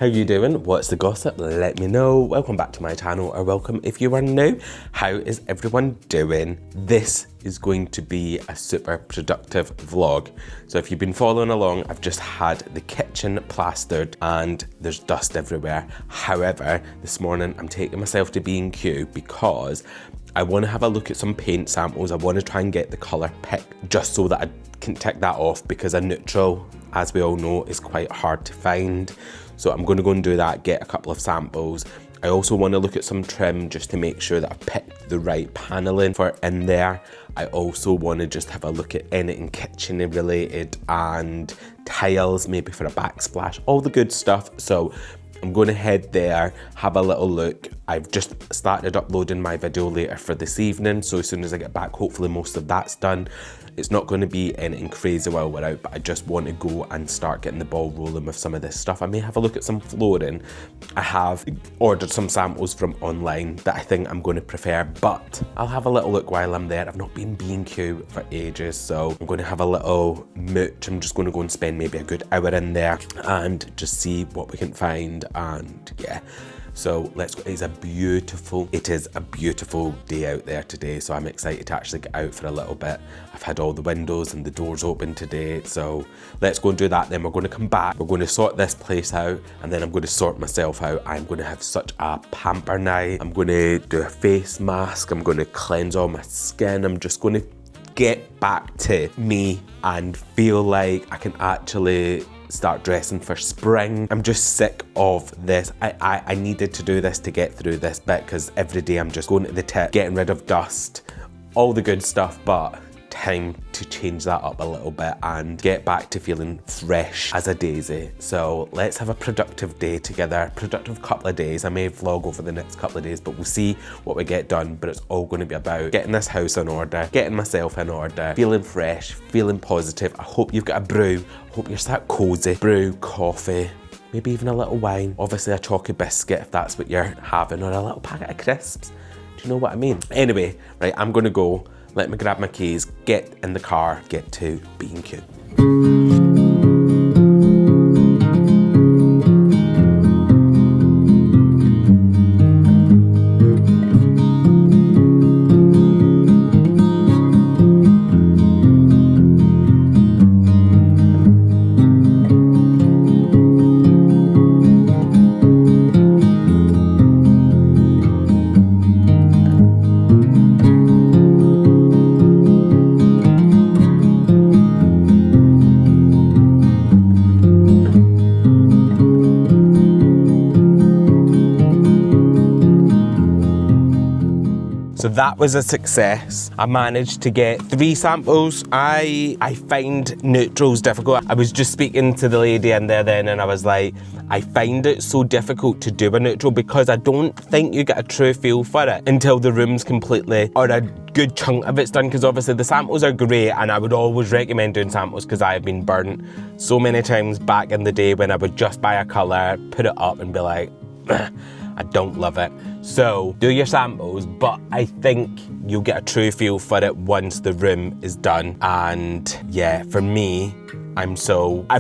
How you doing? What's the gossip? Let me know. Welcome back to my channel, or welcome if you are new. How is everyone doing? This is going to be a super productive vlog. So if you've been following along, I've just had the kitchen plastered and there's dust everywhere. However, this morning I'm taking myself to B&Q because I want to have a look at some paint samples. I want to try and get the colour picked just so that I can tick that off, because a neutral, as we all know, is quite hard to find. So I'm going to go and do that, get a couple of samples. I also want to look at some trim just to make sure that I've picked the right paneling for in there. I also want to just have a look at anything kitchen related and tiles, maybe for a backsplash, all the good stuff. So I'm going to head there, have a little look. I've just started uploading my video later for this evening, so as soon as I get back, hopefully most of that's done. It's not going to be anything crazy while we're out, but I just want to go and start getting the ball rolling with some of this stuff. I may have a look at some flooring. I have ordered some samples from online that I think I'm going to prefer, but I'll have a little look while I'm there. I've not been B&Q for ages, so I'm going to have a little mooch. I'm just going to go and spend maybe a good hour in there and just see what we can find, and yeah. So let's go. It is a beautiful day out there today, so I'm excited to actually get out for a little bit. I've had all the windows and the doors open today, so let's go and do that. Then we're going to come back, we're going to sort this place out, and then I'm going to sort myself out. I'm going to have such a pamper night. I'm going to do a face mask, I'm going to cleanse all my skin. I'm just going to get back to me and feel like I can actually start dressing for spring. I'm just sick of this. I needed to do this to get through this bit, because every day I'm just going to the tip, getting rid of dust, all the good stuff, but time to change that up a little bit and get back to feeling fresh as a daisy. So let's have a productive day together, productive couple of days. I may vlog over the next couple of days, but we'll see what we get done. But it's all going to be about getting this house in order, getting myself in order, feeling fresh, feeling positive. I hope you've got a brew. I hope you're sat cozy. Brew, coffee, maybe even a little wine. Obviously a chalky biscuit if that's what you're having, or a little packet of crisps. Do you know what I mean? Anyway, right, I'm going to go. Let me grab my keys, get in the car, get to B&Q. So that was a success. I managed to get 3 samples. I find neutrals difficult. I was just speaking to the lady in there then, and I was like, I find it so difficult to do a neutral because I don't think you get a true feel for it until the room's completely, or a good chunk of it's done, because obviously the samples are great, and I would always recommend doing samples because I have been burnt so many times back in the day when I would just buy a colour, put it up and be like, I don't love it. So do your samples, but I think you'll get a true feel for it once the room is done. And yeah, for me, I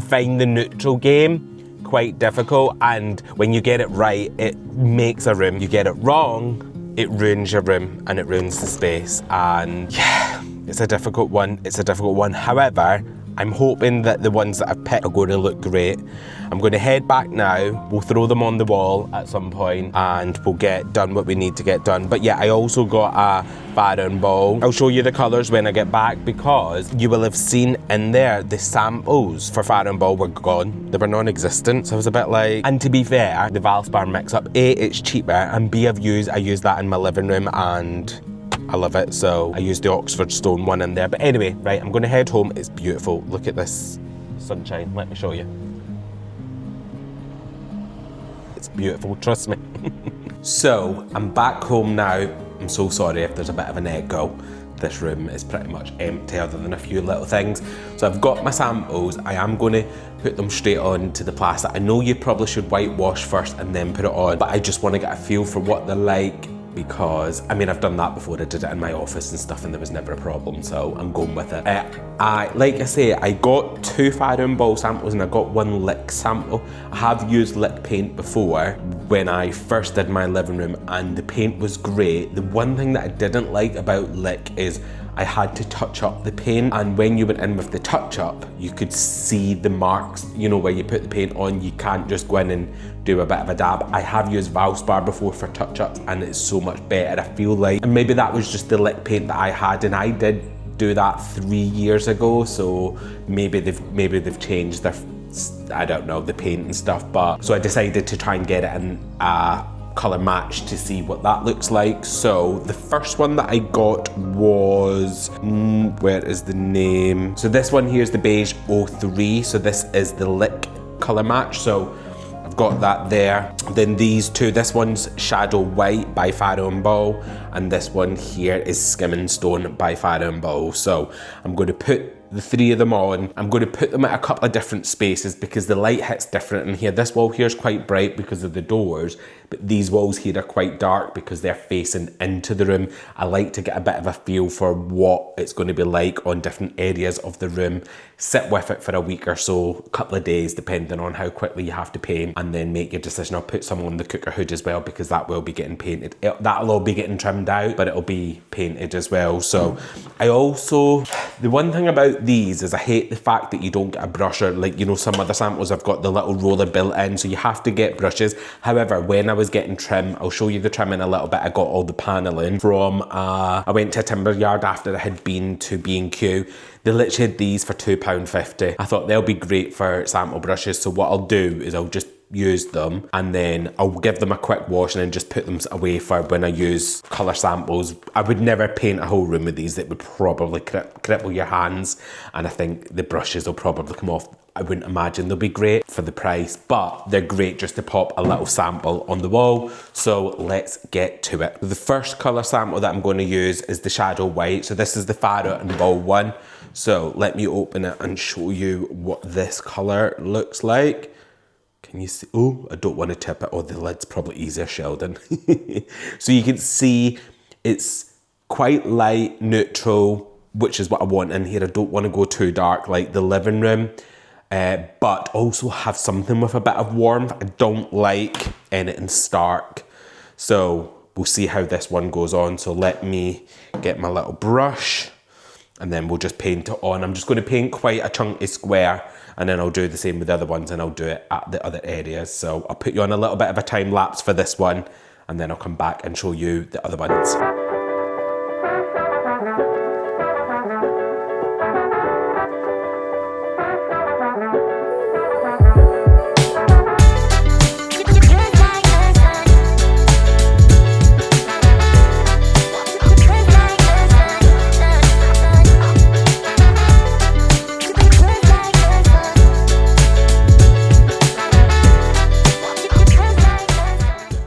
find the neutral game quite difficult, and when you get it right, it makes a room. You get it wrong, it ruins your room and it ruins the space. And yeah, it's a difficult one. However, I'm hoping that the ones that I've picked are going to look great. I'm going to head back now. We'll throw them on the wall at some point and we'll get done what we need to get done. But yeah, I also got a Farrow ball. I'll show you the colours when I get back, because you will have seen in there the samples for Farrow ball were gone. They were non-existent. So I was a bit like, and to be fair, the Valspar mix up, A, it's cheaper, and B, I use that in my living room and I love it, so I used the Oxford Stone one in there. But anyway, right, I'm going to head home. It's beautiful. Look at this sunshine. Let me show you. It's beautiful, trust me. So, I'm back home now. I'm so sorry if there's a bit of an echo. This room is pretty much empty other than a few little things. So I've got my samples. I am going to put them straight on to the plaster. I know you probably should whitewash first and then put it on, but I just want to get a feel for what they're like because, I mean, I've done that before. I did it in my office and stuff and there was never a problem, so I'm going with it. Like I say, I got 2 Fire and Ball samples and I got 1 lick sample. I have used lick paint before when I first did my living room and the paint was great. The one thing that I didn't like about lick is I had to touch up the paint, and when you went in with the touch up, you could see the marks, you know, where you put the paint on. You can't just go in and do a bit of a dab. I have used Valspar before for touch ups and it's so much better, I feel like. And maybe that was just the lick paint that I had, and I did do that 3 years ago, so maybe they've changed their, I don't know, the paint and stuff. But so I decided to try and get it in colour match to see what that looks like. So the first one that I got was, where is the name? So this one here is the beige 03. So this is the lick colour match. So I've got that there. Then these two, this one's Shadow White by Faro and Ball, and this one here is Skimming Stone by Faro and Ball. So I'm going to put the 3 of them on. I'm going to put them at a couple of different spaces because the light hits different in here. This wall here is quite bright because of the doors, but these walls here are quite dark because they're facing into the room. I like to get a bit of a feel for what it's going to be like on different areas of the room. Sit with it for a week or so, a couple of days, depending on how quickly you have to paint, and then make your decision. I'll put some on the cooker hood as well because that will be getting painted. That'll all be getting trimmed out, but it'll be painted as well. So I also, the one thing about these is I hate the fact that you don't get a brusher. Like, you know, some other samples have got the little roller built in, so you have to get brushes. However, when I was getting trim, I'll show you the trim in a little bit. I got all the paneling from, I went to a timber yard after I had been to B&Q. They literally had these for £2.50. I thought they'll be great for sample brushes. So what I'll do is I'll just use them and then I'll give them a quick wash and then just put them away for when I use colour samples. I would never paint a whole room with these. It would probably cripple your hands, and I think the brushes will probably come off. I wouldn't imagine they'll be great for the price, but they're great just to pop a little sample on the wall. So let's get to it. The first colour sample that I'm going to use is the Shadow White. So this is the Faro and Ball one. So let me open it and show you what this colour looks like. Can you see? Oh, I don't want to tip it. Oh, the lid's probably easier, Sheldon. So you can see it's quite light, neutral, which is what I want in here. I don't want to go too dark like the living room, but also have something with a bit of warmth. I don't like anything stark. So we'll see how this one goes on. So let me get my little brush and then we'll just paint it on. I'm just going to paint quite a chunky square, and then I'll do the same with the other ones and I'll do it at the other areas. So I'll put you on a little bit of a time lapse for this one, and then I'll come back and show you the other ones.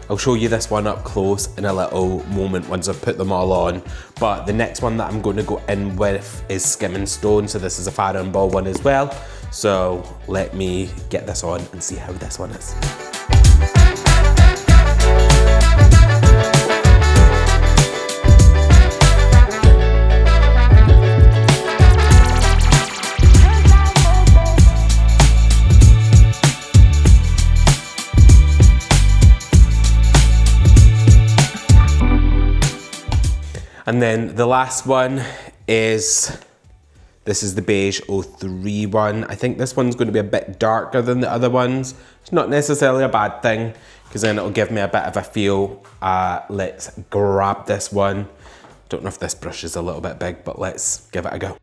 I'll show you this one up close in a little moment once I've put them all on. But the next one that I'm going to go in with is Skimming Stone. So this is a Faro and Ball one as well. So let me get this on and see how this one is. And then the last one is, this is the beige 03 one. I think this one's going to be a bit darker than the other ones. It's not necessarily a bad thing, because then it'll give me a bit of a feel. Let's grab this one. Don't know if this brush is a little bit big, but let's give it a go.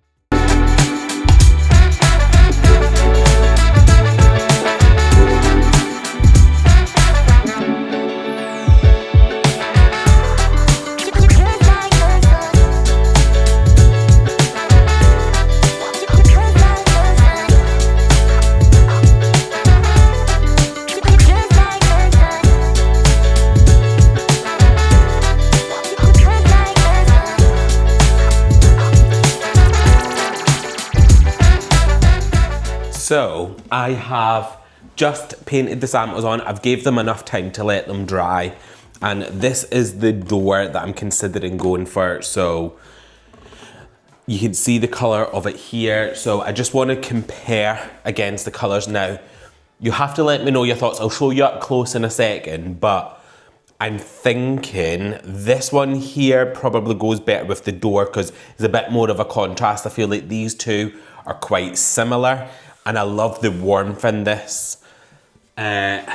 So I have just painted the samples on. I've gave them enough time to let them dry. And this is the door that I'm considering going for. So you can see the color of it here. So I just want to compare against the colors. Now, you have to let me know your thoughts. I'll show you up close in a second, but I'm thinking this one here probably goes better with the door because it's a bit more of a contrast. I feel like these two are quite similar, and I love the warmth in this. And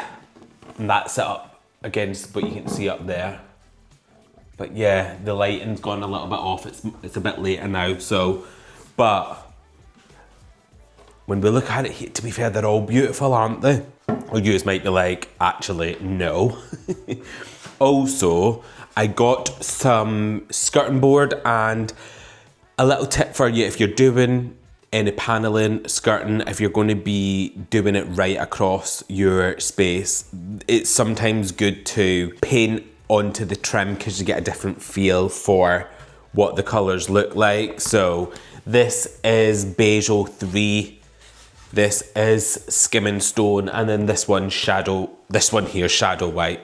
that's it up against what you can see up there. But yeah, the lighting's gone a little bit off. It's a bit later now, so, but when we look at it here, to be fair, they're all beautiful, aren't they? Or you might be like, actually, no. Also, I got some skirting board, and a little tip for you if you're doing any paneling, skirting, if you're going to be doing it right across your space, it's sometimes good to paint onto the trim because you get a different feel for what the colours look like. So this is Beige 03, this is Skimming Stone, and then this one here, Shadow White.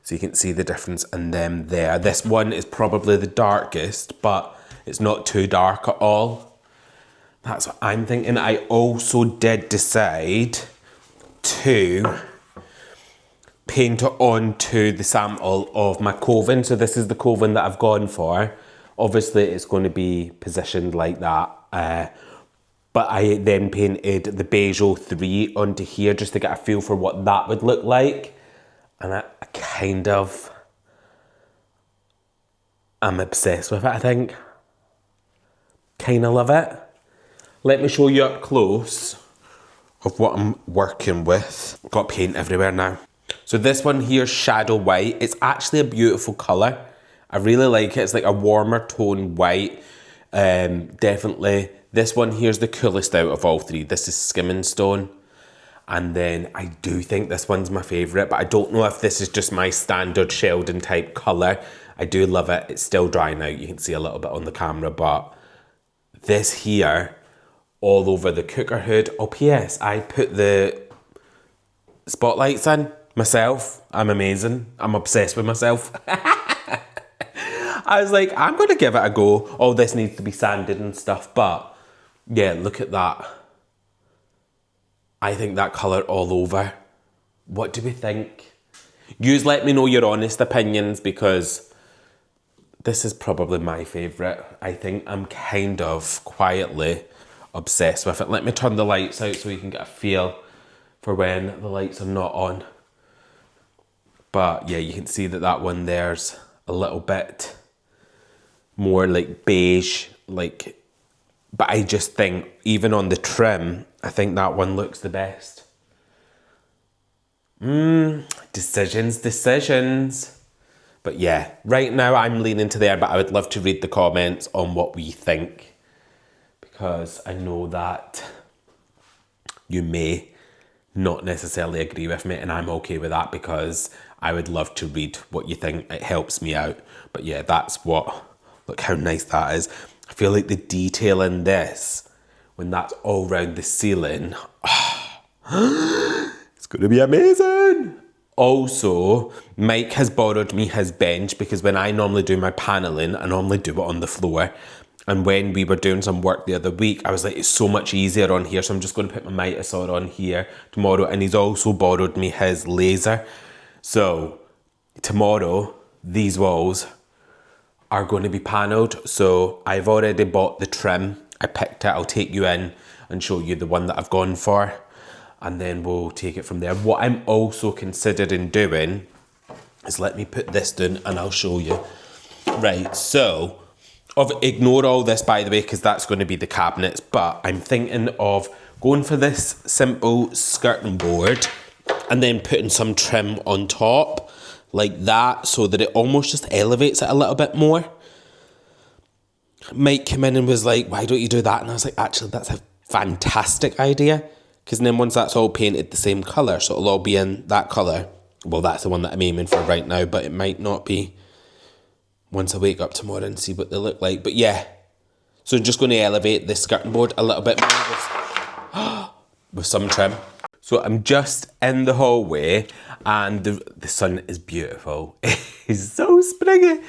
So you can see the difference in them there. This one is probably the darkest, but it's not too dark at all. That's what I'm thinking. I also did decide to paint it onto the sample of my coving. So this is the coving that I've gone for. Obviously it's going to be positioned like that. But I then painted the Beige 03 onto here just to get a feel for what that would look like. And I'm obsessed with it, I think. Kind of love it. Let me show you up close of what I'm working with. Got paint everywhere now. So this one here, Shadow White, it's actually a beautiful colour. I really like it. It's like a warmer tone white. Definitely. This one here's the coolest out of all three. This is Skimming Stone. And then I do think this one's my favourite, but I don't know if this is just my standard Sheldon type colour. I do love it. It's still drying out. You can see a little bit on the camera, but this here, all over the cooker hood. Oh, P.S. I put the spotlights in myself. I'm amazing. I'm obsessed with myself. I was like, I'm going to give it a go. All this needs to be sanded and stuff, but yeah, look at that. I think that colour all over. What do we think? Yous let me know your honest opinions because this is probably my favourite. I think I'm kind of quietly obsessed with it. Let me turn the lights out so you can get a feel for when the lights are not on. But yeah, you can see that that one there's a little bit more like beige, like, but I just think even on the trim, I think that one looks the best. Decisions. But yeah, right now I'm leaning to there, but I would love to read the comments on what we think, because I know that you may not necessarily agree with me, and I'm okay with that because I would love to read what you think. It helps me out. But yeah, that's what, look how nice that is. I feel like the detail in this, when that's all around the ceiling, it's gonna be amazing. Also, Mike has borrowed me his bench because when I normally do my paneling, I normally do it on the floor. And when we were doing some work the other week, I was like, it's so much easier on here. So I'm just going to put my mitre saw on here tomorrow. And he's also borrowed me his laser. So tomorrow, these walls are going to be panelled. So I've already bought the trim. I picked it. I'll take you in and show you the one that I've gone for. And then we'll take it from there. What I'm also considering doing is, let me put this down and I'll show you. Right, so ignore all this, by the way, because that's going to be the cabinets. But I'm thinking of going for this simple skirting board and then putting some trim on top like that, so that it almost just elevates it a little bit more. Mike came in and was like, why don't you do that? And I was like, actually, that's a fantastic idea. Because then once that's all painted the same colour, so it'll all be in that colour. Well, that's the one that I'm aiming for right now, but it might not be once I wake up tomorrow and see what they look like. But yeah, so I'm just going to elevate this skirting board a little bit more with some trim. So I'm just in the hallway and the sun is beautiful. It's so springy.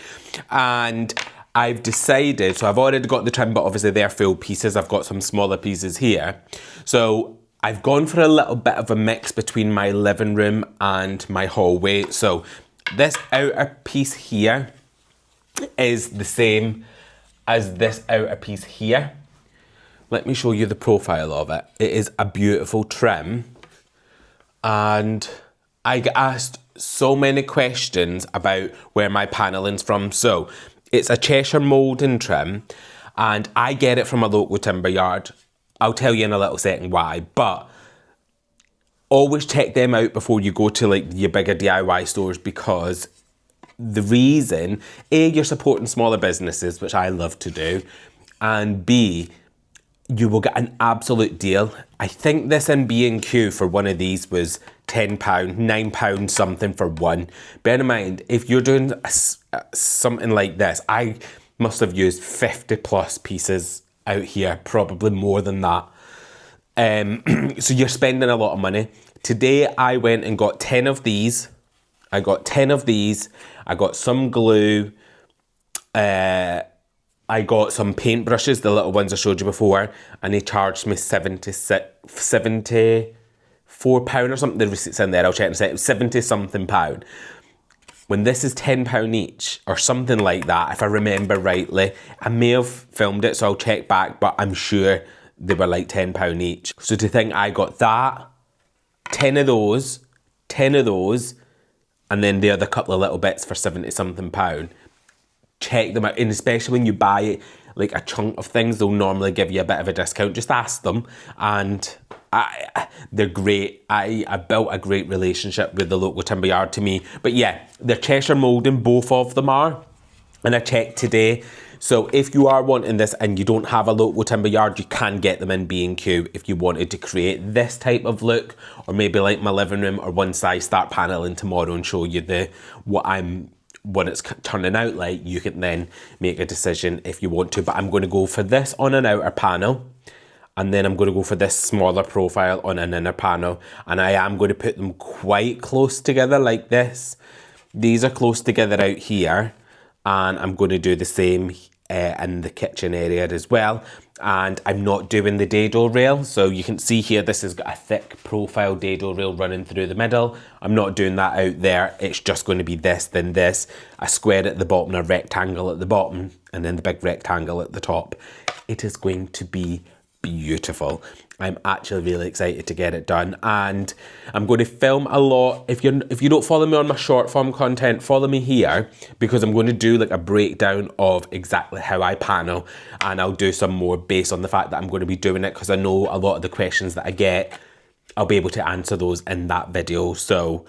And I've decided, so I've already got the trim, but obviously they're full pieces. I've got some smaller pieces here. So I've gone for a little bit of a mix between my living room and my hallway. So this outer piece here is the same as this outer piece here. Let me show you the profile of it. It is a beautiful trim. And I get asked so many questions about where my panelling's from. So it's a Cheshire moulding trim and I get it from a local timber yard. I'll tell you in a little second why, but always check them out before you go to like your bigger DIY stores, because the reason, A, you're supporting smaller businesses, which I love to do, and B, you will get an absolute deal. I think this in B&Q for one of these was £10, £9 something for one. Bear in mind, if you're doing something like this, I must have used 50 plus pieces out here, probably more than that. So you're spending a lot of money. Today I went and got 10 of these. I got 10 of these. I got some glue. I got some paintbrushes, the little ones I showed you before, and they charged me £74 or something. The receipt's in there, I'll check in a second. 70 something pound. When this is £10 each, or something like that, if I remember rightly. I may have filmed it, so I'll check back, but I'm sure they were like £10 each. So to think I got that, 10 of those, and then the other couple of little bits for 70 something pound. Check them out, and especially when you buy like a chunk of things, they'll normally give you a bit of a discount. Just ask them, and they're great. I built a great relationship with the local timber yard to me. But yeah, they're Cheshire moulding, both of them are, and I checked today. So if you are wanting this and you don't have a local timber yard, you can get them in B&Q if you wanted to create this type of look, or maybe like my living room, or once I start paneling tomorrow and show you what it's turning out like, you can then make a decision if you want to. But I'm going to go for this on an outer panel, and then I'm going to go for this smaller profile on an inner panel, and I am going to put them quite close together like this. These are close together out here, and I'm going to do the same in the kitchen area as well. And I'm not doing the dado rail, so you can see here this has got a thick profile dado rail running through the middle. I'm not doing that out there. It's just going to be this, then this, a square at the bottom, a rectangle at the bottom, and then the big rectangle at the top. It is going to be beautiful. I'm actually really excited to get it done, and I'm going to film a lot. If you don't follow me on my short form content, follow me here, because I'm going to do like a breakdown of exactly how I panel, and I'll do some more based on the fact that I'm going to be doing it, because I know a lot of the questions that I get, I'll be able to answer those in that video. So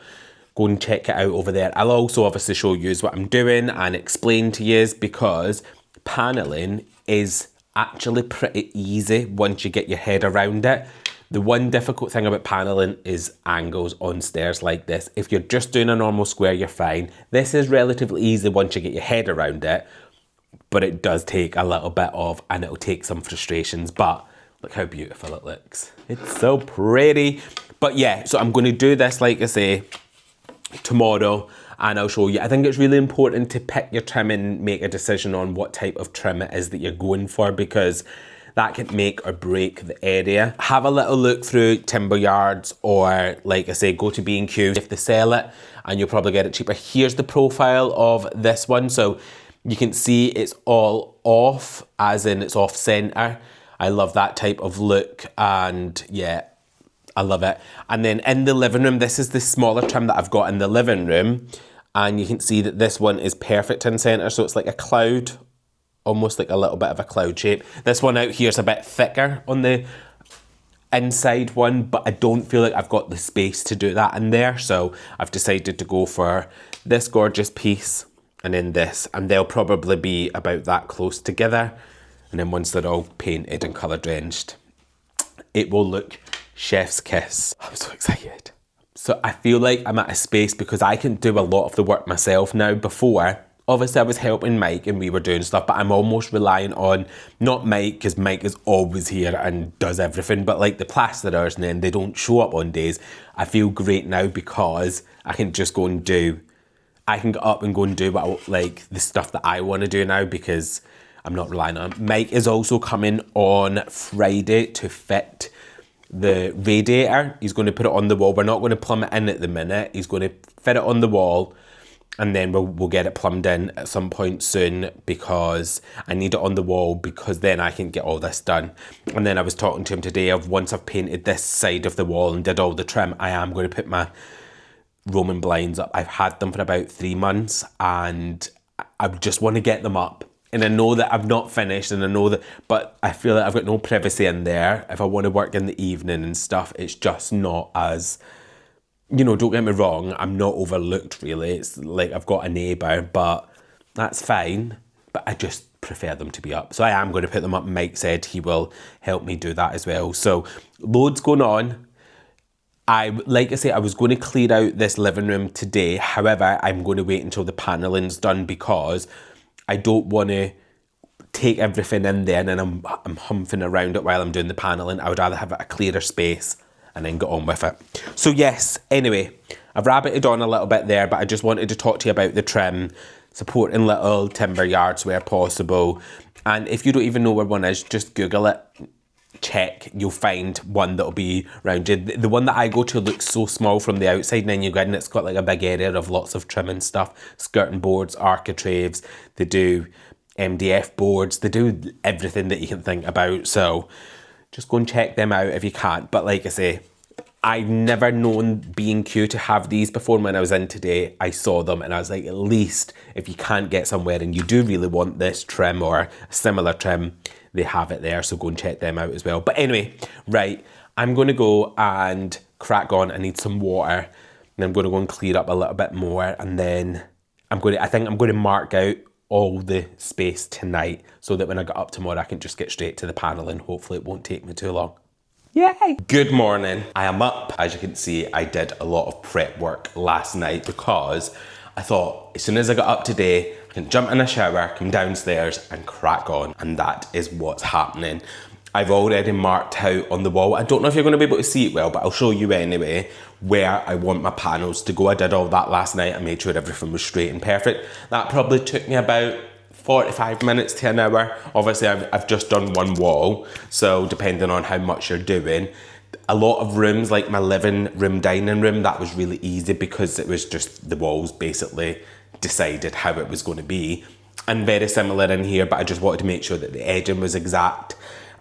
go and check it out over there. I'll also obviously show you what I'm doing and explain to you, because paneling is actually pretty easy once you get your head around it. The one difficult thing about paneling is angles on stairs like this. If you're just doing a normal square, you're fine. This is relatively easy once you get your head around it, but it does take a little bit of, and it'll take some frustrations, but look how beautiful it looks. It's so pretty. But yeah, so I'm going to do this, like I say, tomorrow, and I'll show you. I think it's really important to pick your trim and make a decision on what type of trim it is that you're going for, because that can make or break the area. Have a little look through timber yards, or like I say, go to B&Q if they sell it, and you'll probably get it cheaper. Here's the profile of this one. So you can see it's all off, as in it's off center. I love that type of look, and yeah, I love it. And then in the living room, this is the smaller trim that I've got in the living room. And you can see that this one is perfect in center. So it's like a cloud, almost like a little bit of a cloud shape. This one out here is a bit thicker on the inside one, but I don't feel like I've got the space to do that in there. So I've decided to go for this gorgeous piece and then this. And they'll probably be about that close together. And then once they're all painted and colour drenched, it will look chef's kiss. I'm so excited. So I feel like I'm at a space, because I can do a lot of the work myself now. Before, obviously I was helping Mike and we were doing stuff, but I'm almost relying on, not Mike, because Mike is always here and does everything, but like the plasterers, and then they don't show up on days. I feel great now because I can just go and do, I can get up and go and do like the stuff that I want to do now because I'm not relying on. Mike is also coming on Friday to fit the radiator. He's going to put it on the wall. We're not going to plumb it in at the minute. He's going to fit it on the wall, and then we'll get it plumbed in at some point soon because I need it on the wall because then I can get all this done. And then I was talking to him today of once I've painted this side of the wall and did all the trim, I am going to put my Roman blinds up. I've had them for about 3 months and I just want to get them up. And I know that I've not finished, and I know that, but I feel like I've got no privacy in there. If I want to work in the evening and stuff, it's just not as, you know, don't get me wrong, I'm not overlooked really. It's like I've got a neighbour, but that's fine. But I just prefer them to be up. So I am going to put them up. Mike said he will help me do that as well. So loads going on. Like I say, I was going to clear out this living room today. However, I'm going to wait until the panelling's done because I don't want to take everything in there and then I'm humping around it while I'm doing the panelling. I would rather have a clearer space and then get on with it. So yes, anyway, I've rabbited on a little bit there, but I just wanted to talk to you about the trim, supporting little timber yards where possible. And if you don't even know where one is, just Google it, check, you'll find one that'll be around you. The one that I go to looks so small from the outside, and then you get in, it's got like a big area of lots of trim and stuff, skirting boards, architraves, they do MDF boards, they do everything that you can think about. So just go and check them out if you can't. But like I say, I've never known B&Q to have these before. When I was in today, I saw them and I was like, at least if you can't get somewhere and you do really want this trim or a similar trim, they have it there. So go and check them out as well. But anyway, right, I'm going to go and crack on. I need some water and I'm going to go and clear up a little bit more. And then I think I'm going to mark out all the space tonight so that when I get up tomorrow, I can just get straight to the panelling. Hopefully it won't take me too long. Yay! Good morning. I am up. As you can see, I did a lot of prep work last night because I thought as soon as I got up today, I can jump in a shower, come downstairs and crack on. And that is what's happening. I've already marked out on the wall. I don't know if you're going to be able to see it well, but I'll show you anyway where I want my panels to go. I did all that last night. I made sure everything was straight and perfect. That probably took me about 45 minutes to an hour. Obviously, I've just done one wall, so depending on how much you're doing. A lot of rooms, like my living room, dining room, that was really easy because it was just the walls basically decided how it was going to be. And very similar in here, but I just wanted to make sure that the edging was exact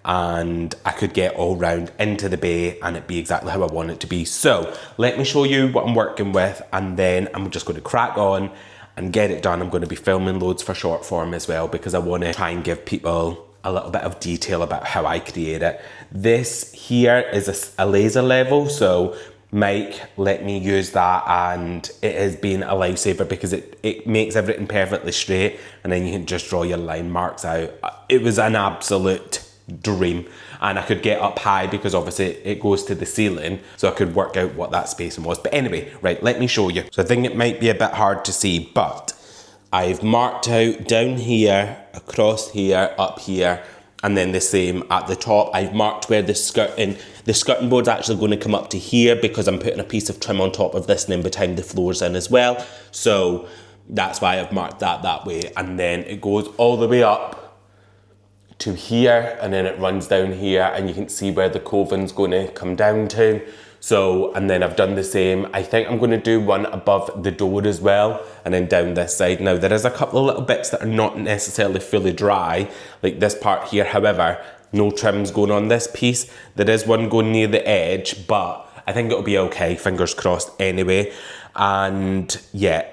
and I could get all round into the bay and it be exactly how I want it to be. So let me show you what I'm working with and then I'm just going to crack on and get it done. I'm going to be filming loads for short form as well because I want to try and give people a little bit of detail about how I create it. This here is a laser level, so Mike let me use that and it has been a lifesaver because it makes everything perfectly straight and then you can just draw your line marks out. It was an absolute dream and I could get up high because obviously it goes to the ceiling, so I could work out what that spacing was. But anyway, right, let me show you. So I think it might be a bit hard to see, but I've marked out down here, across here, up here, and then the same at the top. I've marked where the skirting board's actually going to come up to here because I'm putting a piece of trim on top of this and then behind the floors in as well. So that's why I've marked that way. And then it goes all the way up to here and then it runs down here and you can see where the coving's going to come down to. So, and then I've done the same. I think I'm going to do one above the door as well and then down this side. Now there is a couple of little bits that are not necessarily fully dry, like this part here. However, no trim's going on this piece. There is one going near the edge, but I think it'll be okay, fingers crossed anyway. And yeah,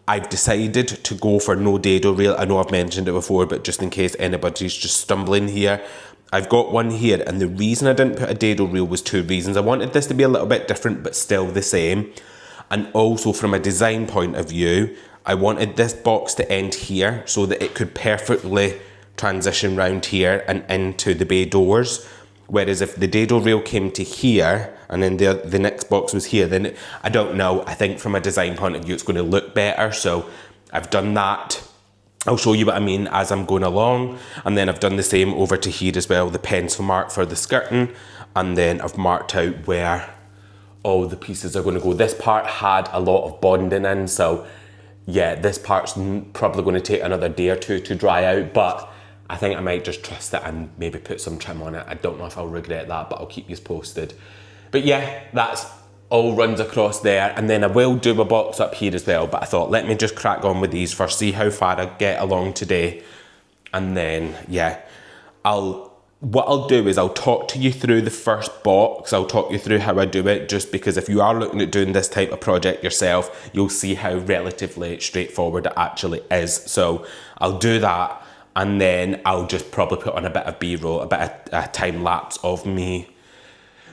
I've decided to go for no dado rail. I know I've mentioned it before, but just in case anybody's just stumbling here, I've got one here, and the reason I didn't put a dado rail was two reasons. I wanted this to be a little bit different, but still the same. And also from a design point of view, I wanted this box to end here so that it could perfectly transition round here and into the bay doors. Whereas if the dado rail came to here and then the next box was here, then I don't know. I think from a design point of view, it's going to look better. So I've done that. I'll show you what I mean as I'm going along. And then I've done the same over to here as well, the pencil mark for the skirting. And then I've marked out where all the pieces are going to go. This part had a lot of bonding in, so yeah, this part's probably going to take another day or two to dry out, but I think I might just trust it and maybe put some trim on it. I don't know if I'll regret that, but I'll keep you posted. But yeah, that's all runs across there, and then I will do a box up here as well, but I thought let me just crack on with these first, see how far I get along today, and then yeah, what I'll do is I'll talk to you through the first box. I'll talk you through how I do it, just because if you are looking at doing this type of project yourself, you'll see how relatively straightforward it actually is. So I'll do that, and then I'll just probably put on a bit of B-roll, a bit of a time lapse of me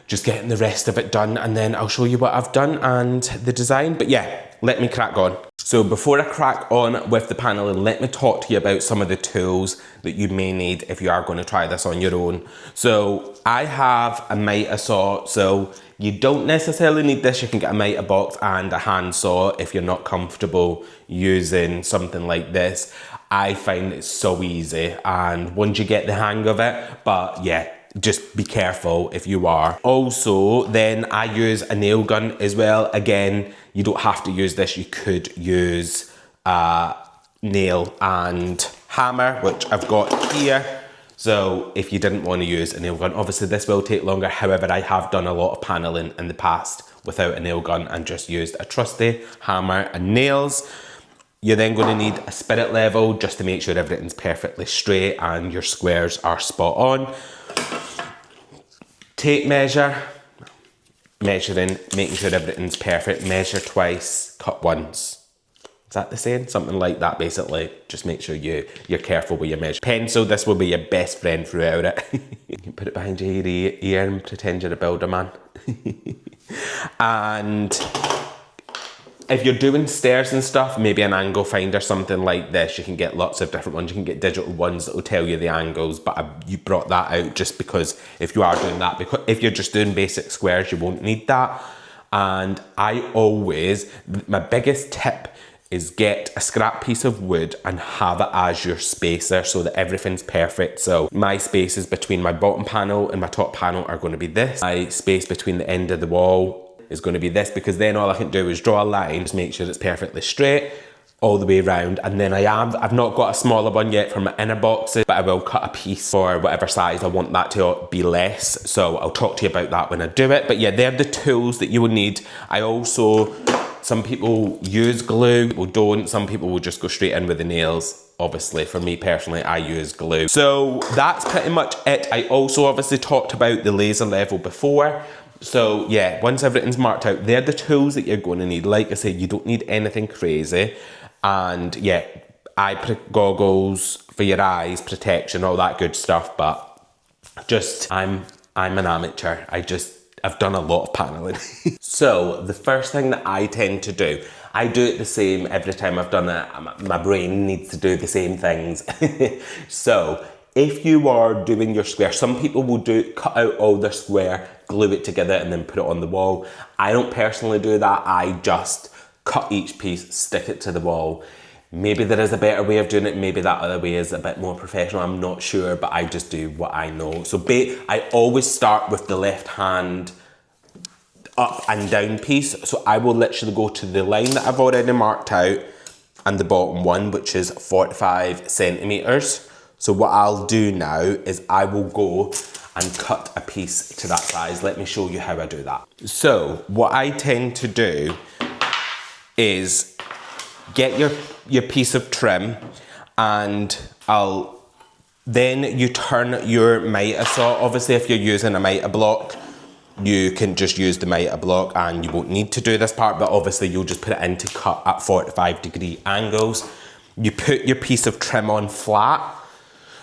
just getting the rest of it done, and then I'll show you what I've done and the design. But yeah, let me crack on. So before I crack on with the paneling, let me talk to you about some of the tools that you may need if you are going to try this on your own. So I have a miter saw, so you don't necessarily need this. You can get a miter box and a hand saw if you're not comfortable using something like this. I find it's so easy, and once you get the hang of it, but yeah, just be careful if you are. Also, then I use a nail gun as well. Again, you don't have to use this. You could use a nail and hammer, which I've got here. So if you didn't want to use a nail gun, obviously this will take longer. However, I have done a lot of paneling in the past without a nail gun and just used a trusty hammer and nails. You're then going to need a spirit level just to make sure everything's perfectly straight and your squares are spot on. Tape measure, measuring, making sure everything's perfect. Measure twice, cut once. Is that the saying? Something like that, basically. Just make sure you're careful with your measure. Pencil, this will be your best friend throughout it. You can put it behind your ear and pretend you're a builder, man. And if you're doing stairs and stuff, maybe an angle finder, something like this. You can get lots of different ones. You can get digital ones that will tell you the angles, but you brought that out just because if you are doing that, because if you're just doing basic squares, you won't need that. And my biggest tip is get a scrap piece of wood and have it as your spacer so that everything's perfect. So my spaces between my bottom panel and my top panel are going to be this. My space between the end of the wall is going to be this, because then all I can do is draw a line, just make sure it's perfectly straight all the way around. And then I've not got a smaller one yet for my inner boxes, but I will cut a piece for whatever size I want that to be less. So I'll talk to you about that when I do it. But yeah, they're the tools that you will need. Some people use glue, people don't. Some people will just go straight in with the nails. Obviously, for me personally, I use glue. So that's pretty much it. I also obviously talked about the laser level before. So yeah, once everything's marked out, they're the tools that you're going to need. Like I said, you don't need anything crazy. And yeah, eye goggles for your eyes, protection, all that good stuff. But just, I'm an amateur. I've done a lot of paneling. So the first thing that I tend to do, I do it the same every time I've done it. My brain needs to do the same things. So if you are doing your square, some people will cut out all their square, glue it together and then put it on the wall. I don't personally do that. I just cut each piece, stick it to the wall. Maybe there is a better way of doing it. Maybe that other way is a bit more professional. I'm not sure, but I just do what I know. So I always start with the left hand up and down piece. So I will literally go to the line that I've already marked out and the bottom one, which is 45 centimeters. So what I'll do now is I will go and cut a piece to that size. Let me show you how I do that. So what I tend to do is get your piece of trim, and then you turn your miter saw. Obviously, if you're using a miter block, you can just use the miter block and you won't need to do this part, but obviously you'll just put it in to cut at 45-degree angles. You put your piece of trim on flat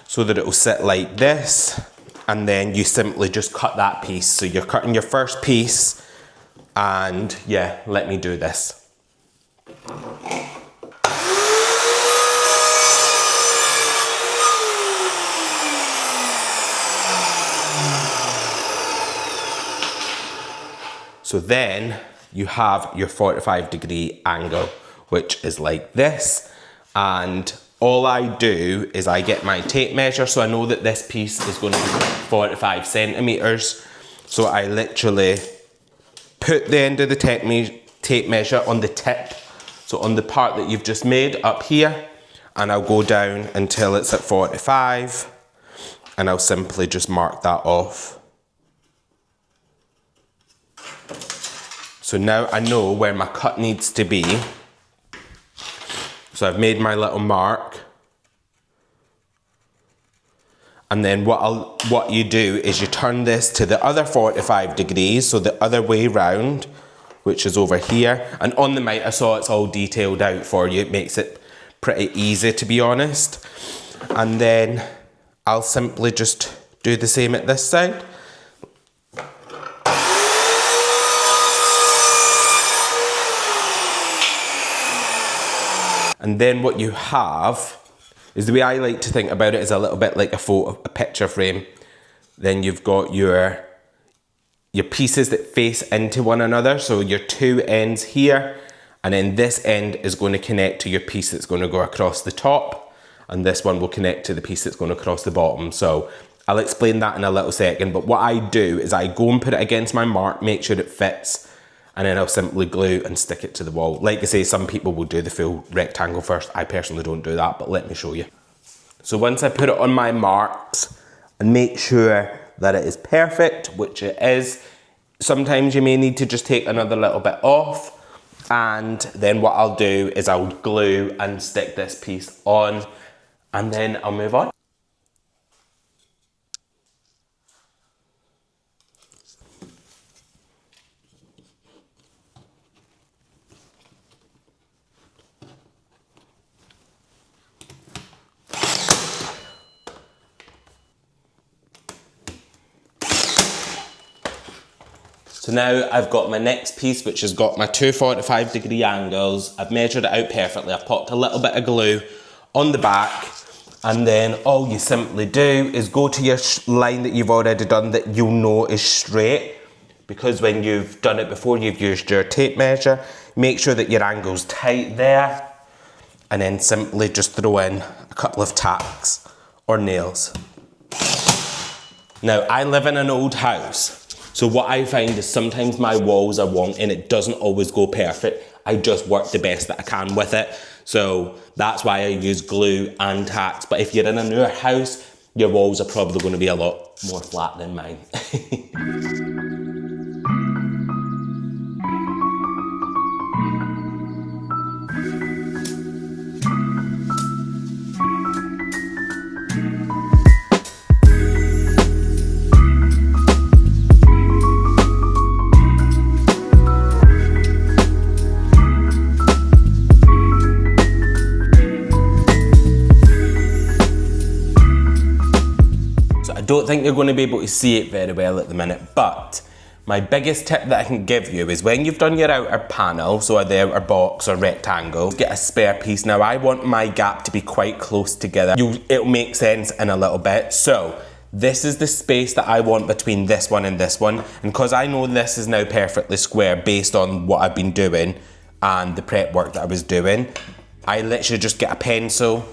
so that it will sit like this, and then you simply just cut that piece. So you're cutting your first piece, and yeah, let me do this. So then you have your 45-degree angle, which is like this. And all I do is I get my tape measure, so I know that this piece is going to be 45 centimeters. So I literally put the end of the tape measure on the tip, so on the part that you've just made up here, and I'll go down until it's at 45, and I'll simply just mark that off. So now I know where my cut needs to be. So I've made my little mark. And then what you do is you turn this to the other 45 degrees, so the other way round, which is over here. And on the mic, I saw it's all detailed out for you. It makes it pretty easy, to be honest. And then I'll simply just do the same at this side. And then what you have is, the way I like to think about it, is a little bit like a picture frame. Then you've got your pieces that face into one another. So your two ends here, and then this end is going to connect to your piece that's going to go across the top, and this one will connect to the piece that's going across the bottom. So I'll explain that in a little second, but what I do is I go and put it against my mark, make sure it fits, and then I'll simply glue and stick it to the wall. Like I say, some people will do the full rectangle first. I personally don't do that, but let me show you. So once I put it on my marks and make sure that it is perfect, which it is, sometimes you may need to just take another little bit off. And then what I'll do is I'll glue and stick this piece on, and then I'll move on. So now I've got my next piece, which has got my two 45-degree angles. I've measured it out perfectly. I've popped a little bit of glue on the back, and then all you simply do is go to your line that you've already done that you'll know is straight, because when you've done it before, you've used your tape measure. Make sure that your angle's tight there, and then simply just throw in a couple of tacks or nails. Now, I live in an old house, so what I find is sometimes my walls are wonky and it doesn't always go perfect. I just work the best that I can with it. So that's why I use glue and tacks. But if you're in a newer house, your walls are probably going to be a lot more flat than mine. I don't think you're going to be able to see it very well at the minute, but my biggest tip that I can give you is when you've done your outer panel, so the outer box or rectangle, get a spare piece. Now I want my gap to be quite close together. It'll make sense in a little bit. So this is the space that I want between this one and this one. And because I know this is now perfectly square based on what I've been doing and the prep work that I was doing, I literally just get a pencil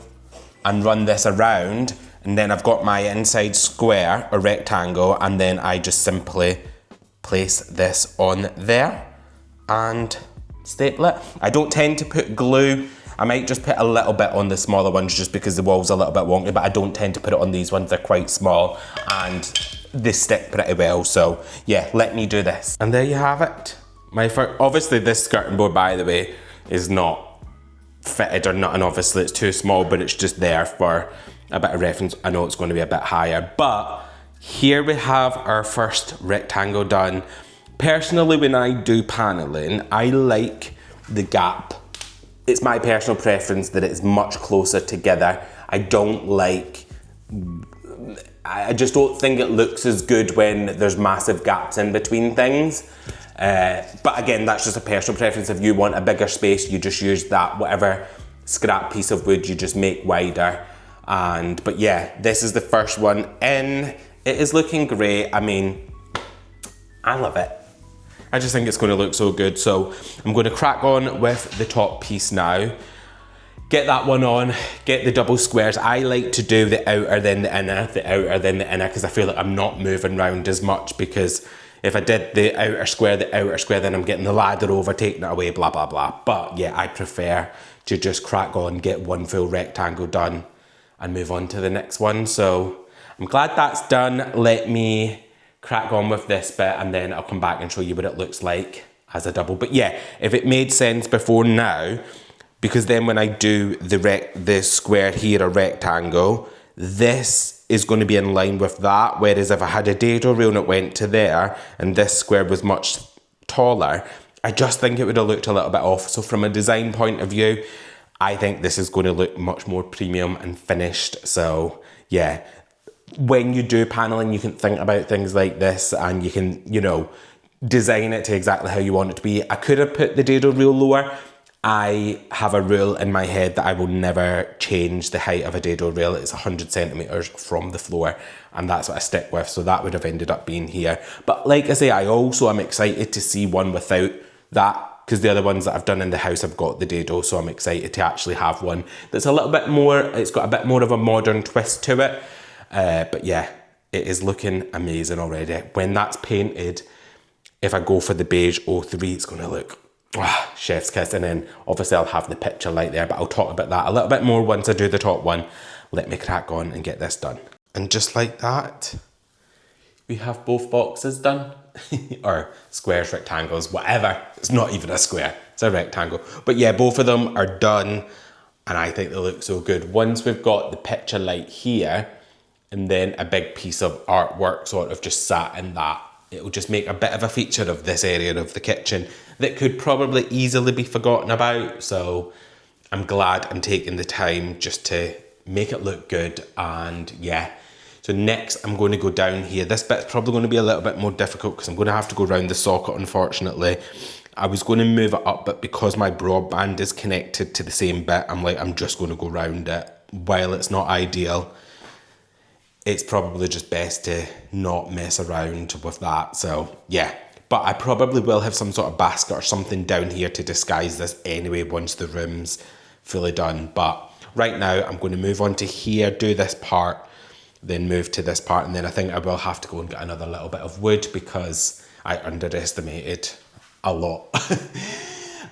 and run this around, and then I've got my inside square or rectangle, and then I just simply place this on there and staple it. I don't tend to put glue. I might just put a little bit on the smaller ones just because the wall's a little bit wonky, but I don't tend to put it on these ones. They're quite small and they stick pretty well. So yeah, let me do this. And there you have it. Obviously this skirting board, by the way, is not fitted or nothing. Obviously it's too small, but it's just there for a bit of reference. I know it's going to be a bit higher, but here we have our first rectangle done. Personally, when I do paneling, I like the gap. It's my personal preference that it's much closer together. I just don't think it looks as good when there's massive gaps in between things. But again, that's just a personal preference. If you want a bigger space, you just use that, whatever scrap piece of wood you just make wider. But yeah, this is the first one in. It is looking great. I mean, I love it. I just think it's going to look so good. So I'm going to crack on with the top piece now. get that one on, get the double squares. I like to do the outer then the inner, the outer then the inner, because I feel like I'm not moving around as much, because if I did the outer square, then I'm getting the ladder over, taking it away, blah, blah, blah. But yeah, I prefer to just crack on, get one full rectangle done and move on to the next one. So I'm glad that's done. Let me crack on with this bit and then I'll come back and show you what it looks like as a double. But yeah, if it made sense before now, because then when I do the square here, a rectangle, this is going to be in line with that. Whereas if I had a dado reel and it went to there and this square was much taller, I just think it would have looked a little bit off. So from a design point of view, I think this is going to look much more premium and finished. So yeah, when you do paneling, you can think about things like this and you can, you know, design it to exactly how you want it to be. I could have put the dado reel lower. I have a rule in my head that I will never change the height of a dado rail. It's 100 centimeters from the floor, and that's what I stick with. So that would have ended up being here. But like I say, I also am excited to see one without that, because the other ones that I've done in the house have got the dado. So I'm excited to actually have one that's a little bit more, it's got a bit more of a modern twist to it. But yeah, it is looking amazing already. When that's painted, if I go for the beige 03, it's going to look chef's kiss. And then obviously I'll have the picture light there, but I'll talk about that a little bit more once I do the top one. Let me crack on and get this done. And just like that, we have both boxes done. Or squares, rectangles, whatever. It's not even a square, it's a rectangle. But yeah, both of them are done and I think they look so good. Once we've got the picture light here and then a big piece of artwork sort of just sat in that, it will just make a bit of a feature of this area of the kitchen that could probably easily be forgotten about. So I'm glad I'm taking the time just to make it look good. And yeah, so next I'm going to go down here. This bit's probably going to be a little bit more difficult because I'm going to have to go around the socket, unfortunately. I was going to move it up, but because my broadband is connected to the same bit, I'm just going to go around it. While it's not ideal, it's probably just best to not mess around with that. So yeah, but I probably will have some sort of basket or something down here to disguise this anyway once the room's fully done. But right now I'm going to move on to here, do this part, then move to this part, and then I think I will have to go and get another little bit of wood because I underestimated a lot.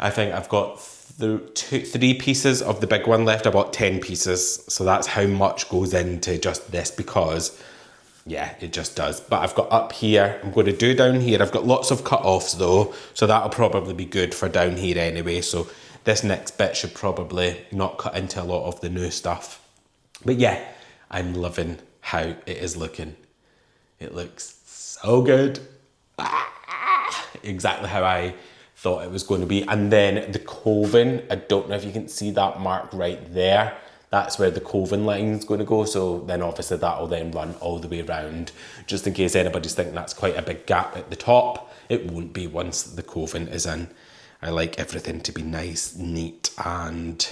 I think I've got three pieces of the big one left. I bought 10 pieces, so that's how much goes into just this, because yeah, it just does. But I've got up here, I'm going to do down here. I've got lots of cut-offs though, so that'll probably be good for down here anyway. So this next bit should probably not cut into a lot of the new stuff. But yeah, I'm loving how it is looking. It looks so good. Exactly how I thought it was going to be. And then the coven, I don't know if you can see that mark right there. That's where the coven line is going to go. So then obviously that will then run all the way around. Just in case anybody's thinking that's quite a big gap at the top, it won't be once the coven is in. I like everything to be nice, neat and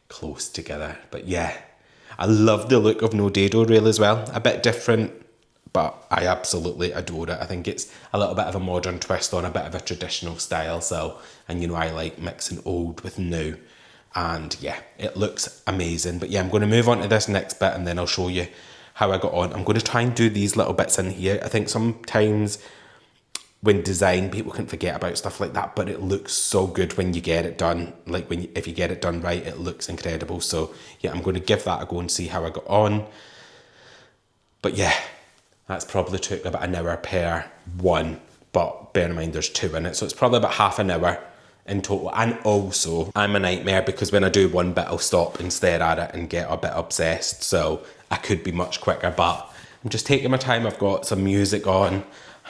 close together. But yeah, I love the look of no dado rail as well. A bit different, but I absolutely adore it. I think it's a little bit of a modern twist on a bit of a traditional style. So, and you know, I like mixing old with new. And yeah, it looks amazing. But yeah, I'm going to move on to this next bit and then I'll show you how I got on. I'm going to try and do these little bits in here. I think sometimes when design, people can forget about stuff like that, but it looks so good when you get it done. Like if you get it done right, it looks incredible. So yeah, I'm going to give that a go and see how I got on. But yeah, that's probably took about an hour per one, but bear in mind there's two in it. So it's probably about half an hour in total. And also I'm a nightmare because when I do one bit, I'll stop and stare at it and get a bit obsessed. So I could be much quicker, but I'm just taking my time. I've got some music on and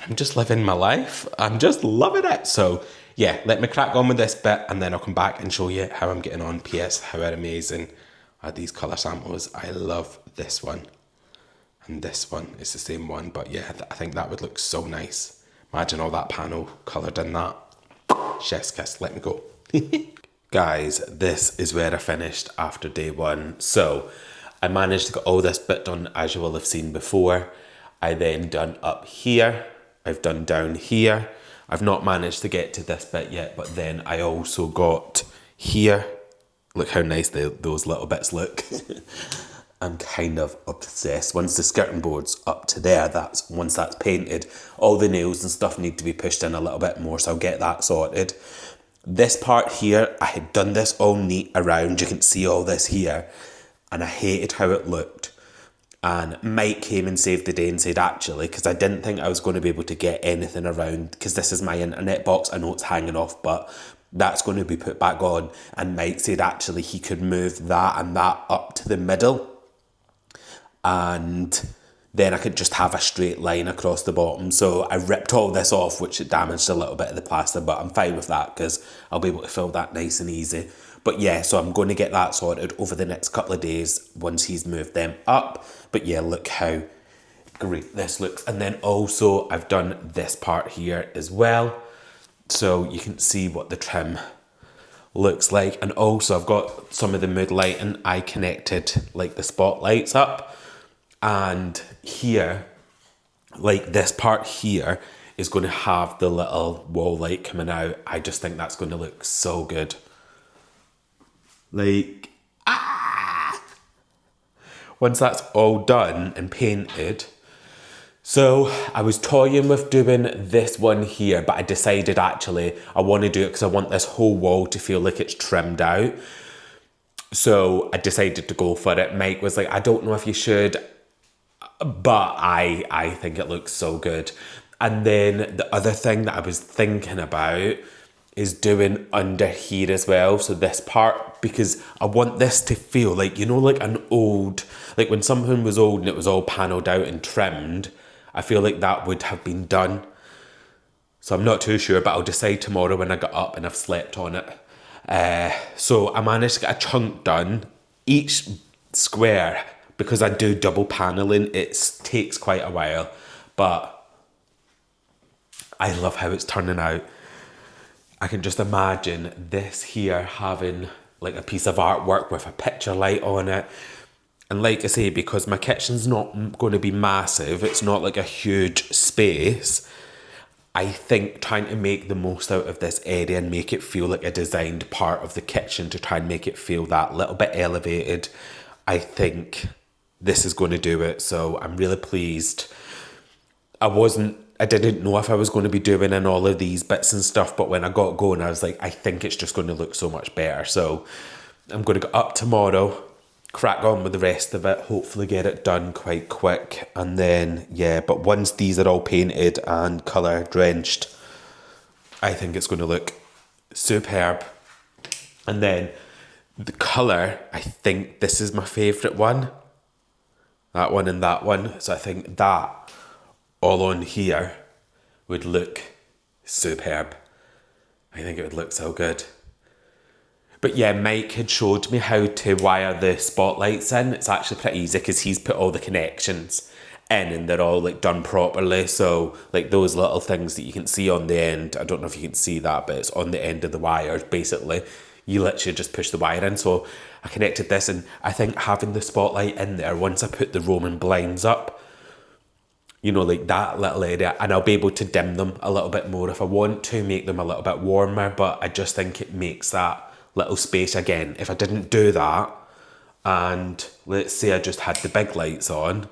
I'm just living my life. I'm just loving it. So yeah, let me crack on with this bit and then I'll come back and show you how I'm getting on. P.S. How amazing are these colour samples. I love this one. And this one is the same one, but yeah, I think that would look so nice. Imagine all that panel coloured in that. Chef's kiss, let me go. Guys, this is where I finished after day one. So I managed to get all this bit done as you will have seen before. I then done up here, I've done down here. I've not managed to get to this bit yet, but then I also got here Look how nice those little bits look. I'm kind of obsessed. Once the skirting board's up to there, once that's painted, all the nails and stuff need to be pushed in a little bit more, so I'll get that sorted. This part here, I had done this all neat around. You can see all this here, and I hated how it looked. And Mike came and saved the day and said, actually, because I didn't think I was going to be able to get anything around, because this is my internet box, I know it's hanging off, but that's going to be put back on. And Mike said, actually, he could move that and that up to the middle, and then I could just have a straight line across the bottom. So I ripped all this off, which it damaged a little bit of the plaster, but I'm fine with that because I'll be able to fill that nice and easy. But yeah, so I'm going to get that sorted over the next couple of days once he's moved them up. But yeah, look how great this looks. And then also I've done this part here as well, so you can see what the trim looks like. And also I've got some of the mood lighting. I connected like the spotlights up, and here, like this part here is going to have the little wall light coming out. I just think that's going to look so good. Like, once that's all done and painted. So I was toying with doing this one here, but I decided actually I want to do it because I want this whole wall to feel like it's trimmed out. So I decided to go for it. Mike was like, I don't know if you should, but I think it looks so good. And then the other thing that I was thinking about is doing under here as well. So this part, because I want this to feel like, you know, like an old, like when something was old and it was all panelled out and trimmed, I feel like that would have been done. So I'm not too sure, but I'll decide tomorrow when I get up and I've slept on it. So I managed to get a chunk done. Each square, because I do double panelling, it takes quite a while, but I love how it's turning out. I can just imagine this here having like a piece of artwork with a picture light on it. And like I say, because my kitchen's not going to be massive, it's not like a huge space, I think trying to make the most out of this area and make it feel like a designed part of the kitchen to try and make it feel that little bit elevated, I think this is going to do it. So I'm really pleased. I didn't know if I was going to be doing in all of these bits and stuff, but when I got going, I was like, I think it's just going to look so much better. So I'm going to go up tomorrow, crack on with the rest of it, hopefully get it done quite quick. And then, yeah, but once these are all painted and colour drenched, I think it's going to look superb. And then the colour, I think this is my favourite one. That one and that one. So I think that all on here would look superb. I think it would look so good. But yeah, Mike had showed me how to wire the spotlights in. It's actually pretty easy because he's put all the connections in and they're all like done properly. So like those little things that you can see on the end, I don't know if you can see that, but it's on the end of the wires basically. You literally just push the wire in. So I connected this, and I think having the spotlight in there, once I put the Roman blinds up, you know, like that little area, and I'll be able to dim them a little bit more if I want to, make them a little bit warmer, but I just think it makes that little space again. If I didn't do that, and let's say I just had the big lights on,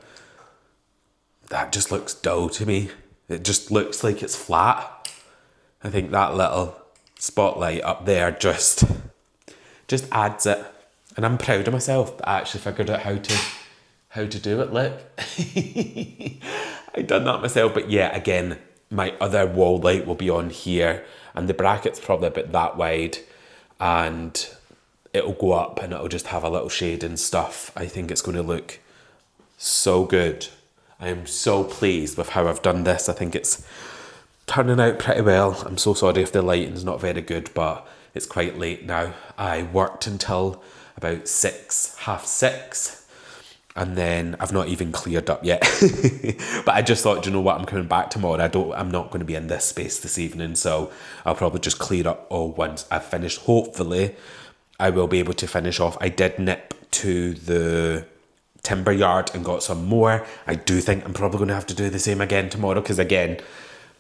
that just looks dull to me. It just looks like it's flat. I think that little spotlight up there just adds it. And I'm proud of myself that I actually figured out how to do it, look. I done that myself, but yeah, again, my other wall light will be on here, and the bracket's probably about that wide, and it'll go up and it'll just have a little shade and stuff. I think it's going to look so good. I am so pleased with how I've done this. I think it's turning out pretty well. I'm so sorry if the lighting's not very good, but it's quite late now. I worked until about 6:30. And then I've not even cleared up yet. But I just thought, you know what, I'm coming back tomorrow. I'm not going to be in this space this evening, so I'll probably just clear up all once I've finished. Hopefully, I will be able to finish off. I did nip to the timber yard and got some more. I do think I'm probably going to have to do the same again tomorrow, because again,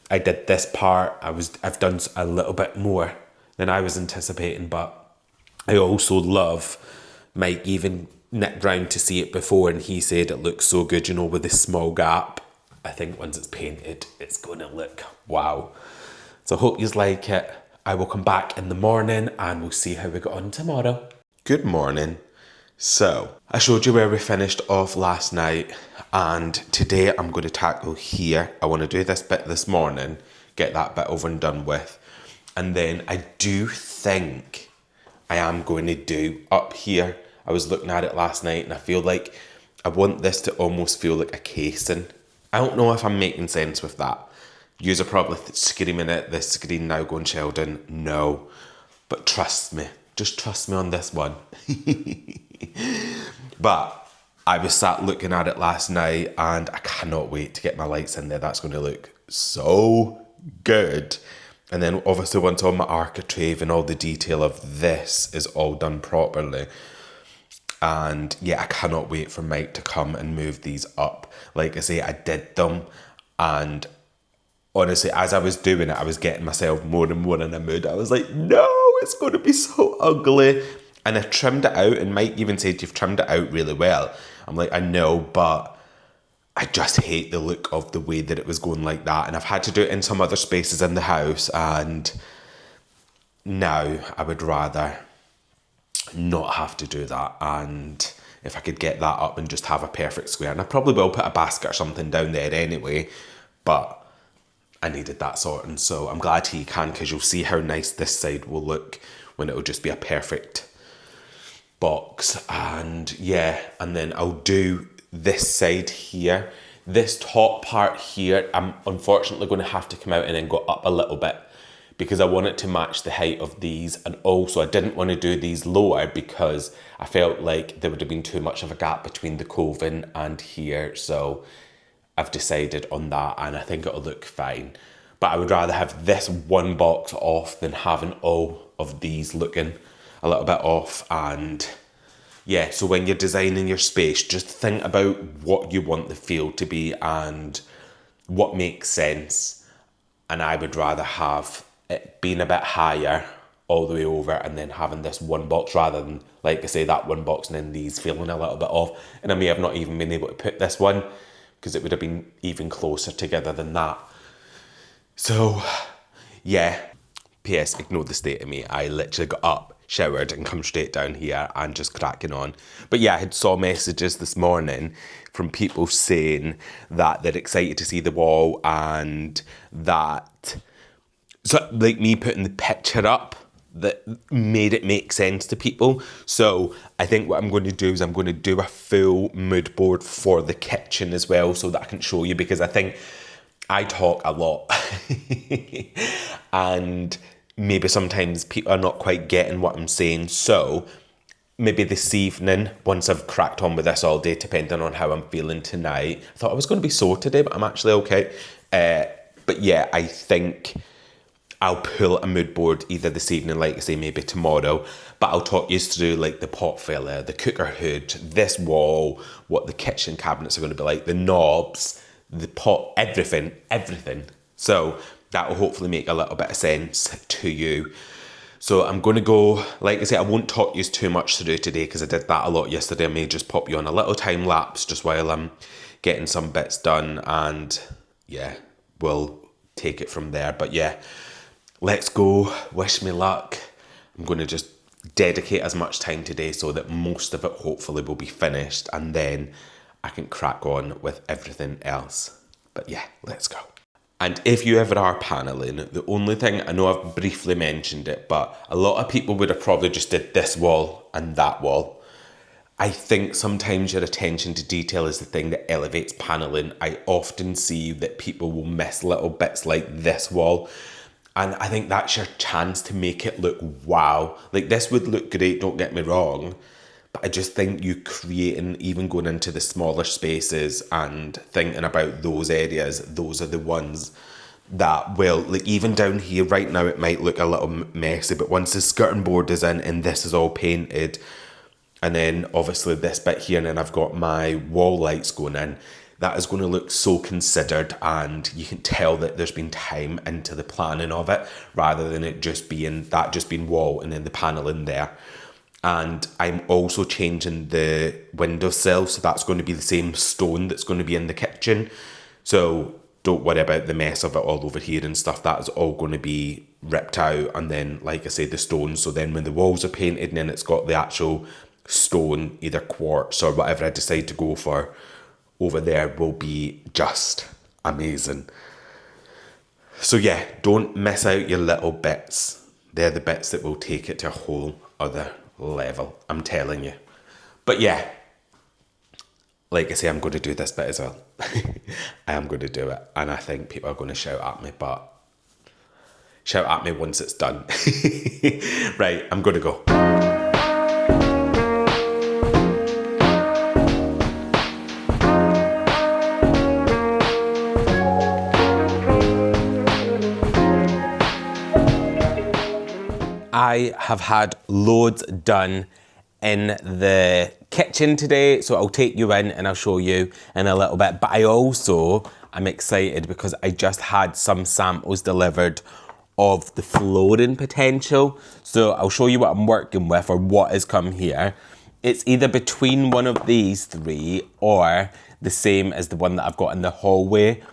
I did this part. I've done a little bit more than I was anticipating, but I also love Mike even nipped round to see it before and he said it looks so good, you know, with this small gap. I think once it's painted, it's going to look wow. So I hope you like it. I will come back in the morning and we'll see how we got on tomorrow. Good morning. So I showed you where we finished off last night, and today I'm going to tackle here. I want to do this bit this morning, get that bit over and done with. And then I do think I am going to do up here. I was looking at it last night and I feel like I want this to almost feel like a casing. I don't know if I'm making sense with that. Yous are probably screaming at this screen now going, Sheldon, no. But trust me, just trust me on this one. But I was sat looking at it last night and I cannot wait to get my lights in there. That's going to look so good. And then obviously once all my architrave and all the detail of this is all done properly. And yeah, I cannot wait for Mike to come and move these up. Like I say, I did them, and honestly, as I was doing it, I was getting myself more and more in a mood. I was like, no, it's going to be so ugly. And I trimmed it out, and Mike even said, you've trimmed it out really well. I'm like, I know, but I just hate the look of the way that it was going like that. And I've had to do it in some other spaces in the house, and now I would rather not have to do that. And if I could get that up and just have a perfect square, and I probably will put a basket or something down there anyway, but I needed that sorting. So I'm glad he can, because you'll see how nice this side will look when it'll just be a perfect box. And yeah, and then I'll do this side here. This top part here, I'm unfortunately going to have to come out and then go up a little bit, because I want it to match the height of these. And also I didn't want to do these lower because I felt like there would have been too much of a gap between the coving and here. So I've decided on that, and I think it'll look fine. But I would rather have this one box off than having all of these looking a little bit off. And yeah, so when you're designing your space, just think about what you want the feel to be and what makes sense. And I would rather have it being a bit higher all the way over and then having this one box, rather than, like I say, that one box and then these feeling a little bit off. And I may have not even been able to put this one, because it would have been even closer together than that. So yeah, PS, ignore the state of me. I literally got up, showered and come straight down here and just cracking on. But yeah, I had saw messages this morning from people saying that they're excited to see the wall, and that, so like me putting the picture up, that made it make sense to people. So I think what I'm going to do is I'm going to do a full mood board for the kitchen as well, so that I can show you, because I think I talk a lot and maybe sometimes people are not quite getting what I'm saying. So maybe this evening, once I've cracked on with this all day, depending on how I'm feeling tonight. I thought I was going to be sore today, but I'm actually okay. But yeah, I think I'll pull a mood board either this evening, like I say, maybe tomorrow. But I'll talk you through like the pot filler, the cooker hood, this wall, what the kitchen cabinets are going to be like, the knobs, the pot, everything. So that will hopefully make a little bit of sense to you. So I'm going to go, like I say, I won't talk you too much through today, because I did that a lot yesterday. I may just pop you on a little time lapse just while I'm getting some bits done, and yeah, we'll take it from there. But yeah, let's go. Wish me luck. I'm going to just dedicate as much time today so that most of it hopefully will be finished, and then I can crack on with everything else. But yeah, let's go. And if you ever are paneling, the only thing, I know I've briefly mentioned it, but a lot of people would have probably just did this wall and that wall. I think sometimes your attention to detail is the thing that elevates paneling. I often see that people will miss little bits like this wall, and I think that's your chance to make it look wow. Like, this would look great, don't get me wrong, but I just think you creating, even going into the smaller spaces and thinking about those areas, those are the ones that will, like, even down here right now it might look a little messy, but once the skirting board is in and this is all painted, and then obviously this bit here, and then I've got my wall lights going in, that is going to look so considered, and you can tell that there's been time into the planning of it, rather than it just being wall and then the panel in there. And I'm also changing the windowsill, so that's going to be the same stone that's going to be in the kitchen. So don't worry about the mess of it all over here and stuff. That is all going to be ripped out, and then, like I say, the stone. So then when the walls are painted and then it's got the actual stone, either quartz or whatever I decide to go for over there, will be just amazing. So yeah, don't miss out your little bits. They're the bits that will take it to a whole other level, I'm telling you. But yeah, like I say, I'm going to do this bit as well. I am going to do it, and I think people are going to shout at me, but shout at me once it's done. Right, I'm going to go. I have had loads done in the kitchen today, so I'll take you in and I'll show you in a little bit. But I'm excited because I just had some samples delivered of the flooring potential. So I'll show you what I'm working with, or what has come here. It's either between one of these three or the same as the one that I've got in the hallway.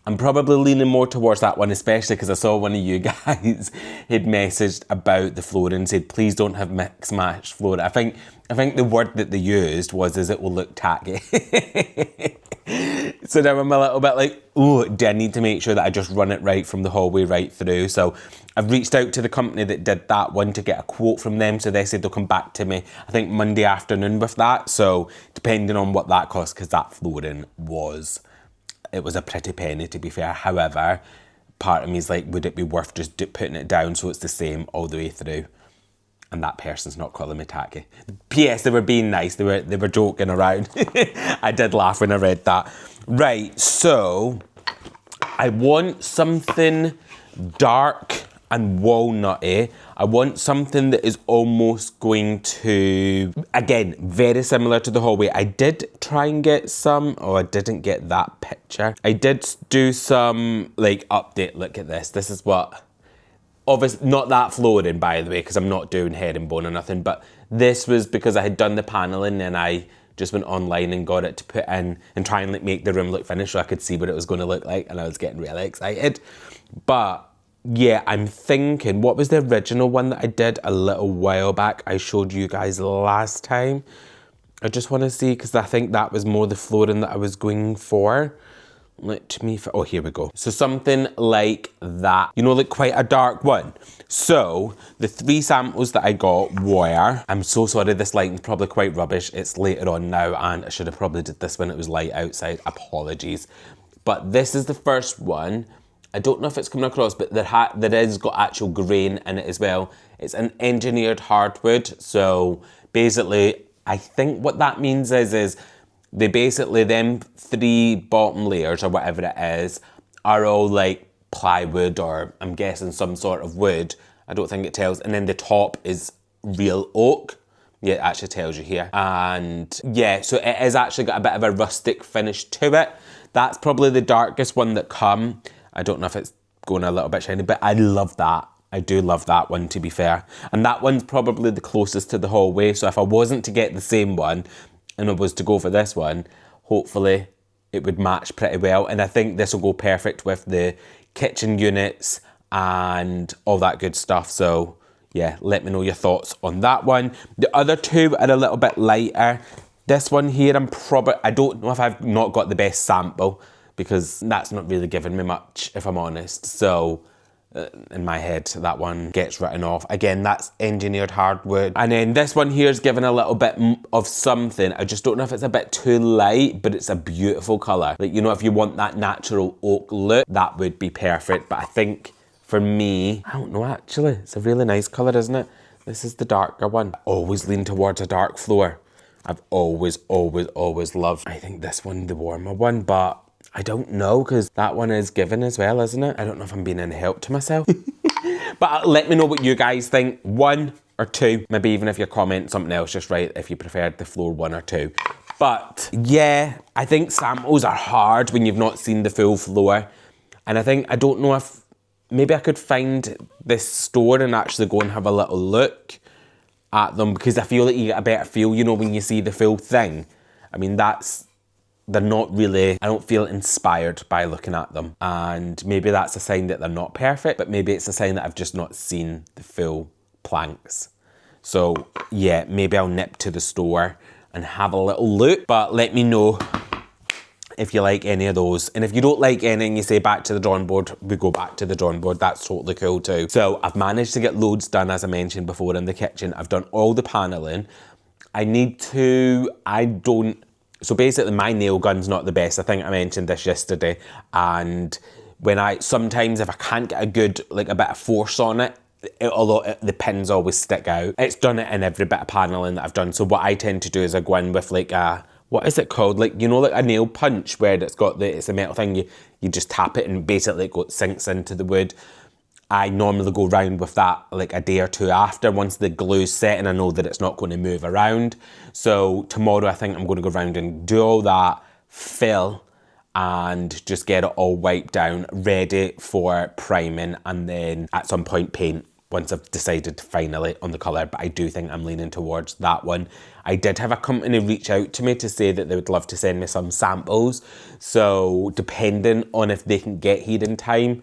I'm probably leaning more towards that one, especially because I saw one of you guys had messaged about the flooring and said, please don't have mix match flooring. I think the word that they used was, it will look tacky. So now I'm a little bit like, oh, do I need to make sure that I just run it right from the hallway right through? So I've reached out to the company that did that one to get a quote from them. So they said they'll come back to me, I think Monday afternoon with that. So depending on what that costs, because that flooring was a pretty penny, to be fair. However, part of me is like, would it be worth just putting it down so it's the same all the way through? And that person's not calling me tacky. P.S. They were being nice. They were joking around. I did laugh when I read that. Right, so I want something dark and walnutty. I want something that is almost going to, again, very similar to the hallway. I did try and get some, I didn't get that picture. I did do some, like, update. Look at this. This is what, obviously, not that flooring, by the way, because I'm not doing herringbone or nothing, but this was because I had done the paneling and I just went online and got it to put in and try and like make the room look finished so I could see what it was going to look like, and I was getting really excited. But yeah, I'm thinking, what was the original one that I did a little while back? I showed you guys last time. I just want to see, because I think that was more the flooring that I was going for. Let me, oh, here we go. So something like that, you know, like quite a dark one. So the three samples that I got were, I'm so sorry, this lighting's probably quite rubbish. It's later on now, and I should have probably did this when it was light outside. Apologies. But this is the first one. I don't know if it's coming across, but there is got actual grain in it as well. It's an engineered hardwood. So basically, I think what that means is they basically, them three bottom layers or whatever it is, are all like plywood, or I'm guessing some sort of wood. I don't think it tells. And then the top is real oak. Yeah, it actually tells you here. And yeah, so it has actually got a bit of a rustic finish to it. That's probably the darkest one that come. I don't know if it's going a little bit shiny, but I love that. I do love that one, to be fair. And that one's probably the closest to the hallway. So if I wasn't to get the same one and I was to go for this one, hopefully it would match pretty well. And I think this will go perfect with the kitchen units and all that good stuff. So yeah, let me know your thoughts on that one. The other two are a little bit lighter. This one here, I don't know if I've not got the best sample, because that's not really giving me much, if I'm honest. So in my head, that one gets written off. Again, that's engineered hardwood. And then this one here is given a little bit of something. I just don't know if it's a bit too light, but it's a beautiful colour. Like, you know, if you want that natural oak look, that would be perfect. But I think for me, I don't know actually. It's a really nice colour, isn't it? This is the darker one. I always lean towards a dark floor. I've always loved, I think this one, the warmer one, but I don't know, because that one is given as well, isn't it? I don't know if I'm being any help to myself. But let me know what you guys think. 1 or 2. Maybe even if you comment something else, just write if you preferred the floor 1 or 2. But yeah, I think samples are hard when you've not seen the full floor. And I don't know if, maybe I could find this store and actually go and have a little look. at them, because I feel that you get a better feel, you know, when you see the full thing. I mean, they're not really, I don't feel inspired by looking at them. And maybe that's a sign that they're not perfect, but maybe it's a sign that I've just not seen the full planks. So yeah, maybe I'll nip to the store and have a little look, but let me know if you like any of those. And if you don't like any and you say back to the drawing board, we go back to the drawing board. That's totally cool too. So I've managed to get loads done, as I mentioned before, in the kitchen. I've done all the paneling. So basically my nail gun's not the best. I think I mentioned this yesterday. And sometimes if I can't get a bit of force on it, the pins always stick out. It's done it in every bit of paneling that I've done. So what I tend to do is I go in with like a, what is it called? Like, you know, like a nail punch where it's a metal thing. You just tap it and basically it sinks into the wood. I normally go round with that like a day or two after, once the glue's set and I know that it's not going to move around. So tomorrow I think I'm going to go round and do all that, fill, and just get it all wiped down, ready for priming, and then at some point paint once I've decided finally on the colour. But I do think I'm leaning towards that one. I did have a company reach out to me to say that they would love to send me some samples. So depending on if they can get here in time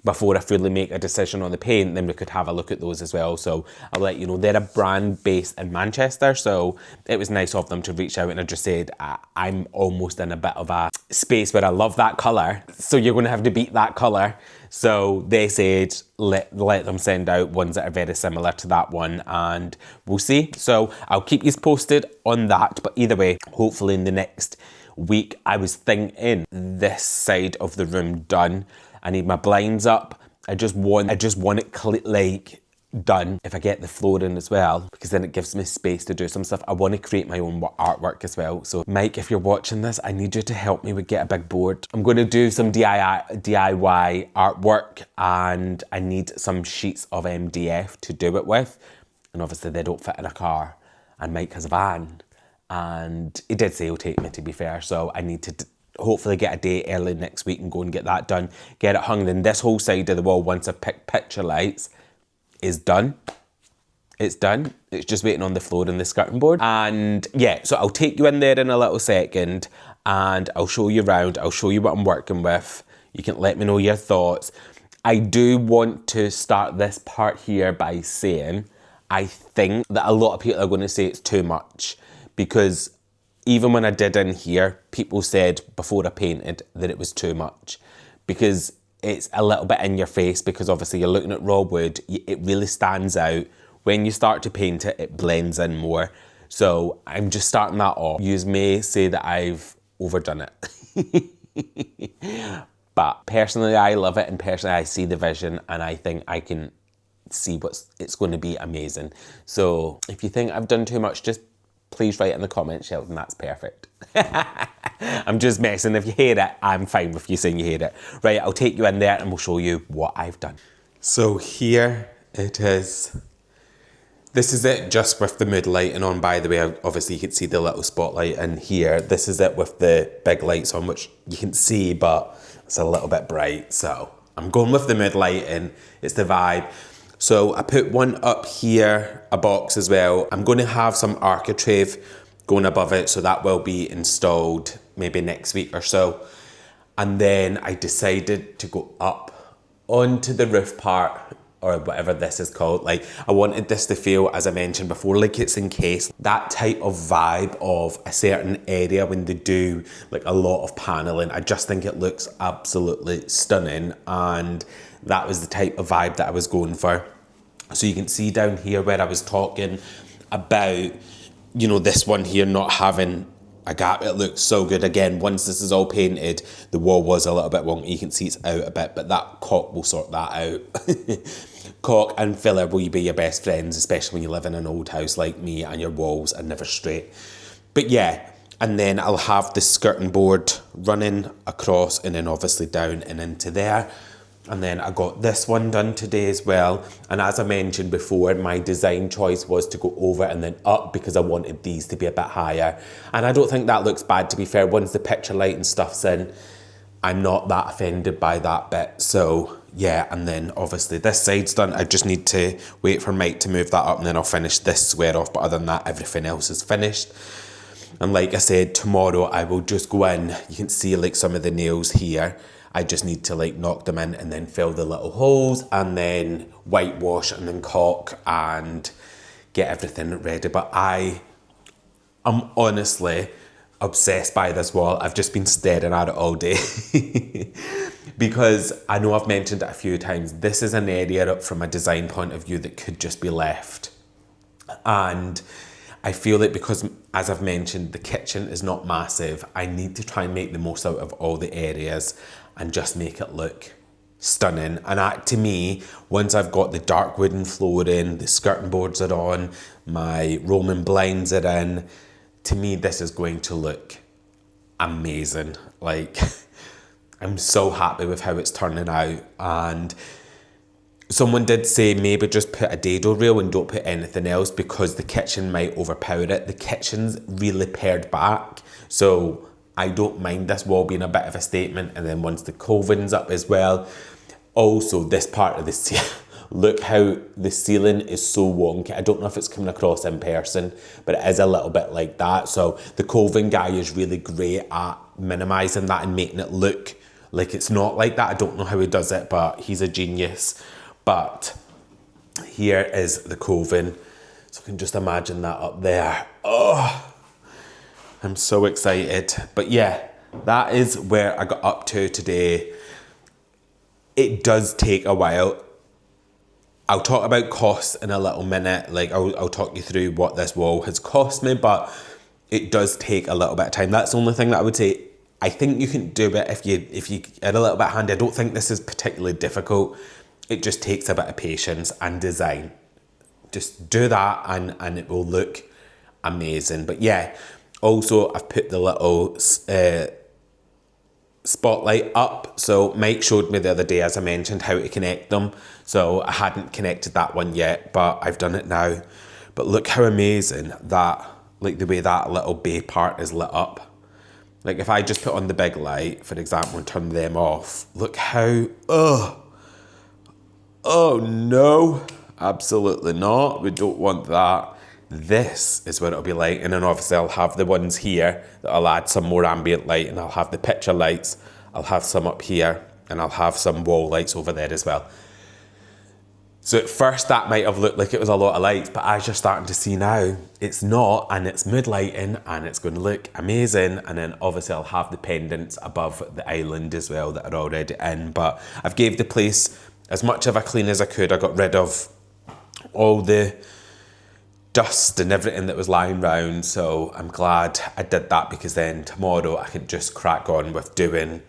before I fully make a decision on the paint, then we could have a look at those as well. So I'll let you know. They're a brand based in Manchester, so it was nice of them to reach out, and I just said, I'm almost in a bit of a space where I love that colour, so you're going to have to beat that colour. So they said, let them send out ones that are very similar to that one, and we'll see. So I'll keep you posted on that, but either way, hopefully in the next week. I was thinking this side of the room done. I need my blinds up. I just want it done if I get the flooring as well, because then it gives me space to do some stuff. I want to create my own artwork as well. So Mike, if you're watching this, I need you to help me with get a big board. I'm going to do some DIY artwork, and I need some sheets of MDF to do it with. And obviously they don't fit in a car, and Mike has a van, and he did say he'll take me, to be fair. So I need to hopefully get a day early next week and go and get that done, get it hung. Then this whole side of the wall, once I pick picture lights, is done. It's done. It's just waiting on the floor and the skirting board. And yeah, so I'll take you in there in a little second and I'll show you around. I'll show you what I'm working with. You can let me know your thoughts. I do want to start this part here by saying I think that a lot of people are going to say it's too much, because even when I did in here, people said before I painted that it was too much, because it's a little bit in your face, because obviously you're looking at raw wood, it really stands out. When you start to paint it, it blends in more. So I'm just starting that off. You may say that I've overdone it. But personally, I love it, and personally I see the vision, and I think I can see it's going to be amazing. So if you think I've done too much, just please write in the comments, Sheldon, that's perfect. I'm just messing. If you hate it, I'm fine with you saying you hate it. Right, I'll take you in there and we'll show you what I've done. So here it is. This is it just with the mood lighting on, by the way. Obviously you can see the little spotlight in here. This is it with the big lights on, which you can see, but it's a little bit bright. So I'm going with the mood lighting. It's the vibe. So I put one up here, a box as well. I'm going to have some architrave going above it, so that will be installed maybe next week or so. And then I decided to go up onto the roof part, or whatever this is called. Like, I wanted this to feel, as I mentioned before, like it's encased. That type of vibe of a certain area when they do like a lot of paneling, I just think it looks absolutely stunning, and that was the type of vibe that I was going for. So you can see down here where I was talking about, you know, this one here not having a gap. It looks so good. Again, once this is all painted, the wall was a little bit wonky. You can see it's out a bit, but that caulk will sort that out. Caulk and filler will be your best friends, especially when you live in an old house like me and your walls are never straight. But yeah, and then I'll have the skirting board running across and then obviously down and into there. And then I got this one done today as well. And as I mentioned before, my design choice was to go over and then up, because I wanted these to be a bit higher. And I don't think that looks bad, to be fair. Once the picture light and stuff's in, I'm not that offended by that bit. So yeah, and then obviously this side's done. I just need to wait for Mike to move that up and then I'll finish this square off. But other than that, everything else is finished. And like I said, tomorrow I will just go in. You can see like some of the nails here. I just need to like knock them in and then fill the little holes and then whitewash and then caulk and get everything ready. But I'm honestly obsessed by this wall. I've just been staring at it all day. Because I know I've mentioned it a few times, this is an area from a design point of view that could just be left. And I feel like because, as I've mentioned, the kitchen is not massive, I need to try and make the most out of all the areas and just make it look stunning. And to me, once I've got the dark wooden flooring, the skirting boards are on, my Roman blinds are in, to me this is going to look amazing. Like, I'm so happy with how it's turning out. And someone did say maybe just put a dado rail and don't put anything else because the kitchen might overpower it. The kitchen's really pared back, so I don't mind this wall being a bit of a statement. And then once the covin's up as well. Also, this part of the ceiling, look how the ceiling is so wonky. I don't know if it's coming across in person, but it is a little bit like that. So the covin guy is really great at minimising that and making it look like it's not like that. I don't know how he does it, but he's a genius. But here is the covin. So I can just imagine that up there. Oh, I'm so excited. But yeah, that is where I got up to today. It does take a while. I'll talk about costs in a little minute. Like I'll talk you through what this wall has cost me, but it does take a little bit of time. That's the only thing that I would say. I think you can do it if you are a little bit handy. I don't think this is particularly difficult. It just takes a bit of patience and design. Just do that and it will look amazing. But yeah, also I've put the little spotlight up. So Mike showed me the other day, as I mentioned, how to connect them. So I hadn't connected that one yet, but I've done it now. But look how amazing that, like the way that little bay part is lit up. Like if I just put on the big light, for example, and turn them off, look how, oh no, absolutely not. We don't want that. This is what it'll be like. And then obviously I'll have the ones here that I'll add some more ambient light, and I'll have the picture lights. I'll have some up here, and I'll have some wall lights over there as well. So at first that might have looked like it was a lot of lights, but as you're starting to see now, it's not, and it's mood lighting, and it's going to look amazing. And then obviously I'll have the pendants above the island as well that are already in. But I've gave the place as much of a clean as I could. I got rid of all the dust and everything that was lying around. So I'm glad I did that, because then tomorrow I can just crack on with doing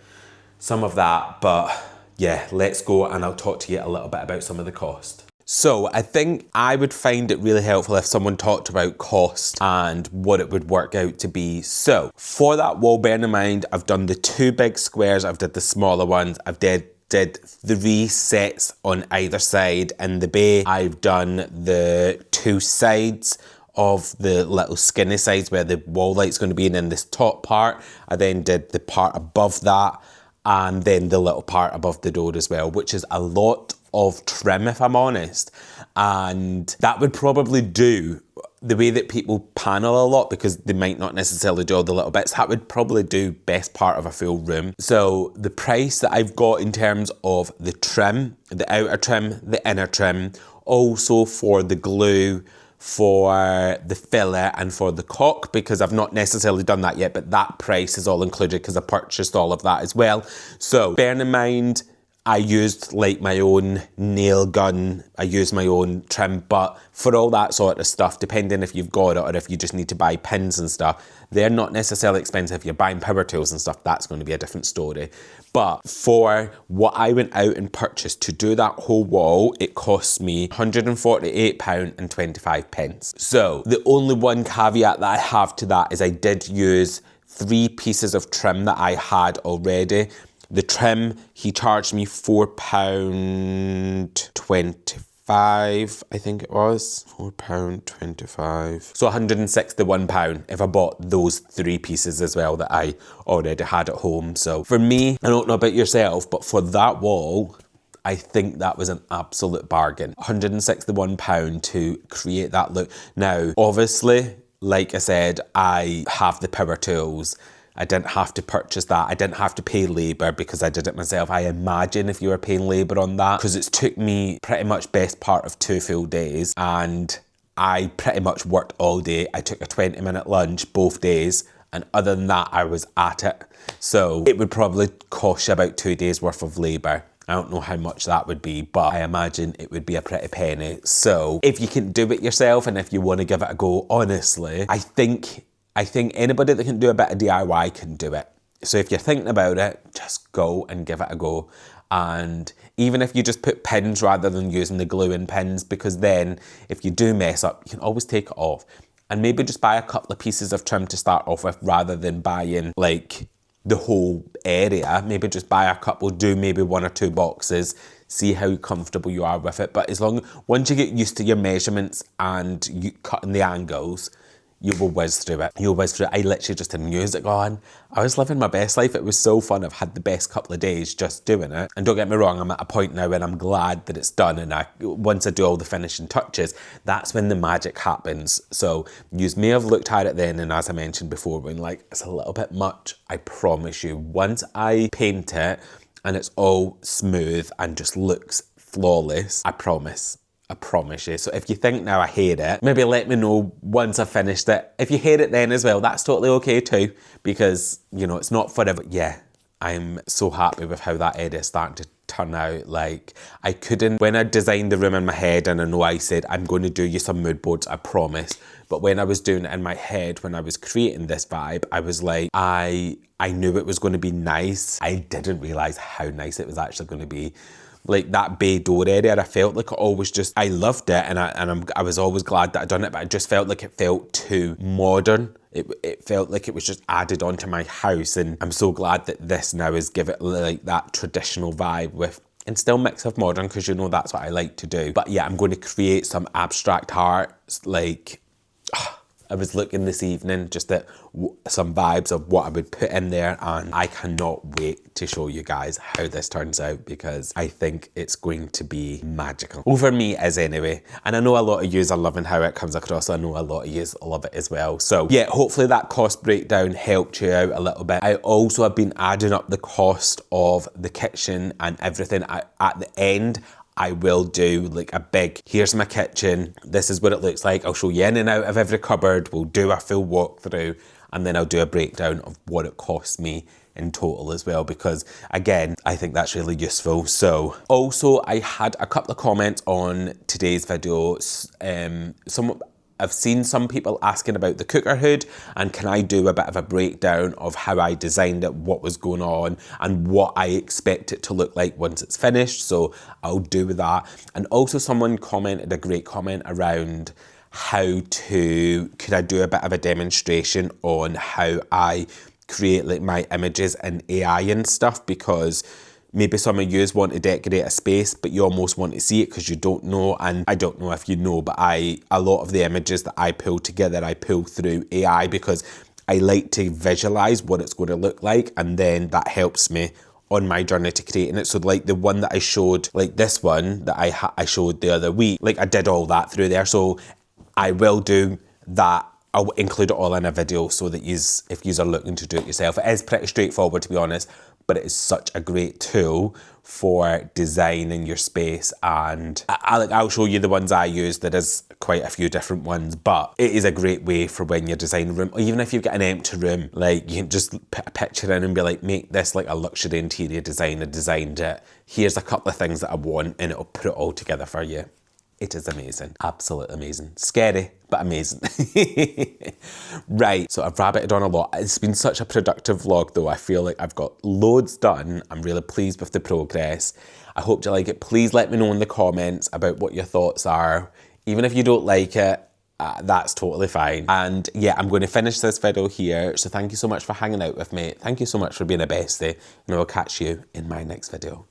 some of that. But yeah, let's go and I'll talk to you a little bit about some of the cost. So I think I would find it really helpful if someone talked about cost and what it would work out to be. So for that wall, bear in mind, I've done the 2 big squares, I've did the smaller ones, I've did 3 sets on either side in the bay. I've done the 2 sides of the little skinny sides where the wall light's going to be in this top part. I then did the part above that, and then the little part above the door as well, which is a lot of trim, if I'm honest. And that would probably do the way that people panel a lot, because they might not necessarily do all the little bits. That would probably do best part of a full room. So the price that I've got in terms of the trim, the outer trim, the inner trim, also for the glue, for the filler and for the caulk, because I've not necessarily done that yet, but that price is all included because I purchased all of that as well. So bearing in mind, I used like my own nail gun, I used my own trim, but for all that sort of stuff, depending if you've got it or if you just need to buy pins and stuff, they're not necessarily expensive. If you're buying power tools and stuff, that's going to be a different story. But for what I went out and purchased to do that whole wall, it cost me £148.25. So the only one caveat that I have to that is I did use 3 pieces of trim that I had already. The trim, he charged me £4.25 I think it was. £4.25. So £161 if I bought those 3 pieces as well that I already had at home. So for me, I don't know about yourself, but for that wall, I think that was an absolute bargain. £161 to create that look. Now, obviously, like I said, I have the power tools. I didn't have to purchase that. I didn't have to pay labour because I did it myself. I imagine if you were paying labour on that, because it took me pretty much best part of 2 full days, and I pretty much worked all day. I took a 20-minute lunch both days, and other than that, I was at it. So it would probably cost you about 2 days worth of labour. I don't know how much that would be, but I imagine it would be a pretty penny. So if you can do it yourself and if you want to give it a go, honestly, I think anybody that can do a bit of DIY can do it. So if you're thinking about it, just go and give it a go. And even if you just put pins rather than using the glue-in pins, because then if you do mess up, you can always take it off. And maybe just buy a couple of pieces of trim to start off with rather than buying like the whole area. Maybe just buy a couple, do maybe 1 or 2 boxes, see how comfortable you are with it. But once you get used to your measurements and you cutting the angles, you will whiz through it. You'll whiz through it. I literally just had music on. I was living my best life. It was so fun. I've had the best couple of days just doing it. And don't get me wrong, I'm at a point now when I'm glad that it's done. And once I do all the finishing touches, that's when the magic happens. So you may have looked at it then, and as I mentioned before, when like, it's a little bit much. I promise you, once I paint it and it's all smooth and just looks flawless, I promise you. So if you think now I hate it, maybe let me know once I've finished it. If you hate it then as well, that's totally okay too, because, you know, it's not forever. Yeah, I'm so happy with how that area is starting to turn out. Like, I couldn't, when I designed the room in my head, and I know I said, I'm going to do you some mood boards, I promise. But when I was doing it in my head, when I was creating this vibe, I was like, I knew it was going to be nice. I didn't realise how nice it was actually going to be. Like that bay door area, I felt like it always just, I loved it, and I was always glad that I'd done it, but I just felt like it felt too modern. It felt like it was just added onto my house, and I'm so glad that this now is give it like that traditional vibe with, and still mix of modern, because you know that's what I like to do. But yeah, I'm going to create some abstract art, like, I was looking this evening just at some vibes of what I would put in there, and I cannot wait to show you guys how this turns out, because I think it's going to be magical. Over me is anyway. And I know a lot of yous are loving how it comes across. I know a lot of yous love it as well. So yeah, hopefully that cost breakdown helped you out a little bit. I also have been adding up the cost of the kitchen and everything. At the end, I will do like a big, here's my kitchen, this is what it looks like. I'll show you in and out of every cupboard. We'll do a full walkthrough, and then I'll do a breakdown of what it costs me in total as well, because again, I think that's really useful. So also I had a couple of comments on today's video. I've seen some people asking about the cooker hood, and can I do a bit of a breakdown of how I designed it, what was going on, and what I expect it to look like once it's finished. So I'll do that. And also someone commented a great comment around could I do a bit of a demonstration on how I create like my images in AI and stuff, because maybe some of you want to decorate a space, but you almost want to see it because you don't know. And I don't know if you know, but a lot of the images that I pull together, I pull through AI, because I like to visualize what it's going to look like, and then that helps me on my journey to creating it. So like the one that I showed, like this one that I showed the other week, like I did all that through there. So I will do that. I'll include it all in a video so that if you are looking to do it yourself. It is pretty straightforward, to be honest, but it is such a great tool for designing your space. And I'll show you the ones I use. There is quite a few different ones, but it is a great way for when you're designing a room, or even if you've got an empty room, like you can just put a picture in and be like, make this like a luxury interior designer designed it. Here's a couple of things that I want, and it'll put it all together for you. It is amazing, absolutely amazing. Scary, but amazing. Right, so I've rabbited on a lot. It's been such a productive vlog though. I feel like I've got loads done. I'm really pleased with the progress. I hope you like it. Please let me know in the comments about what your thoughts are. Even if you don't like it, that's totally fine. And yeah, I'm going to finish this video here. So thank you so much for hanging out with me. Thank you so much for being a bestie, and I will catch you in my next video.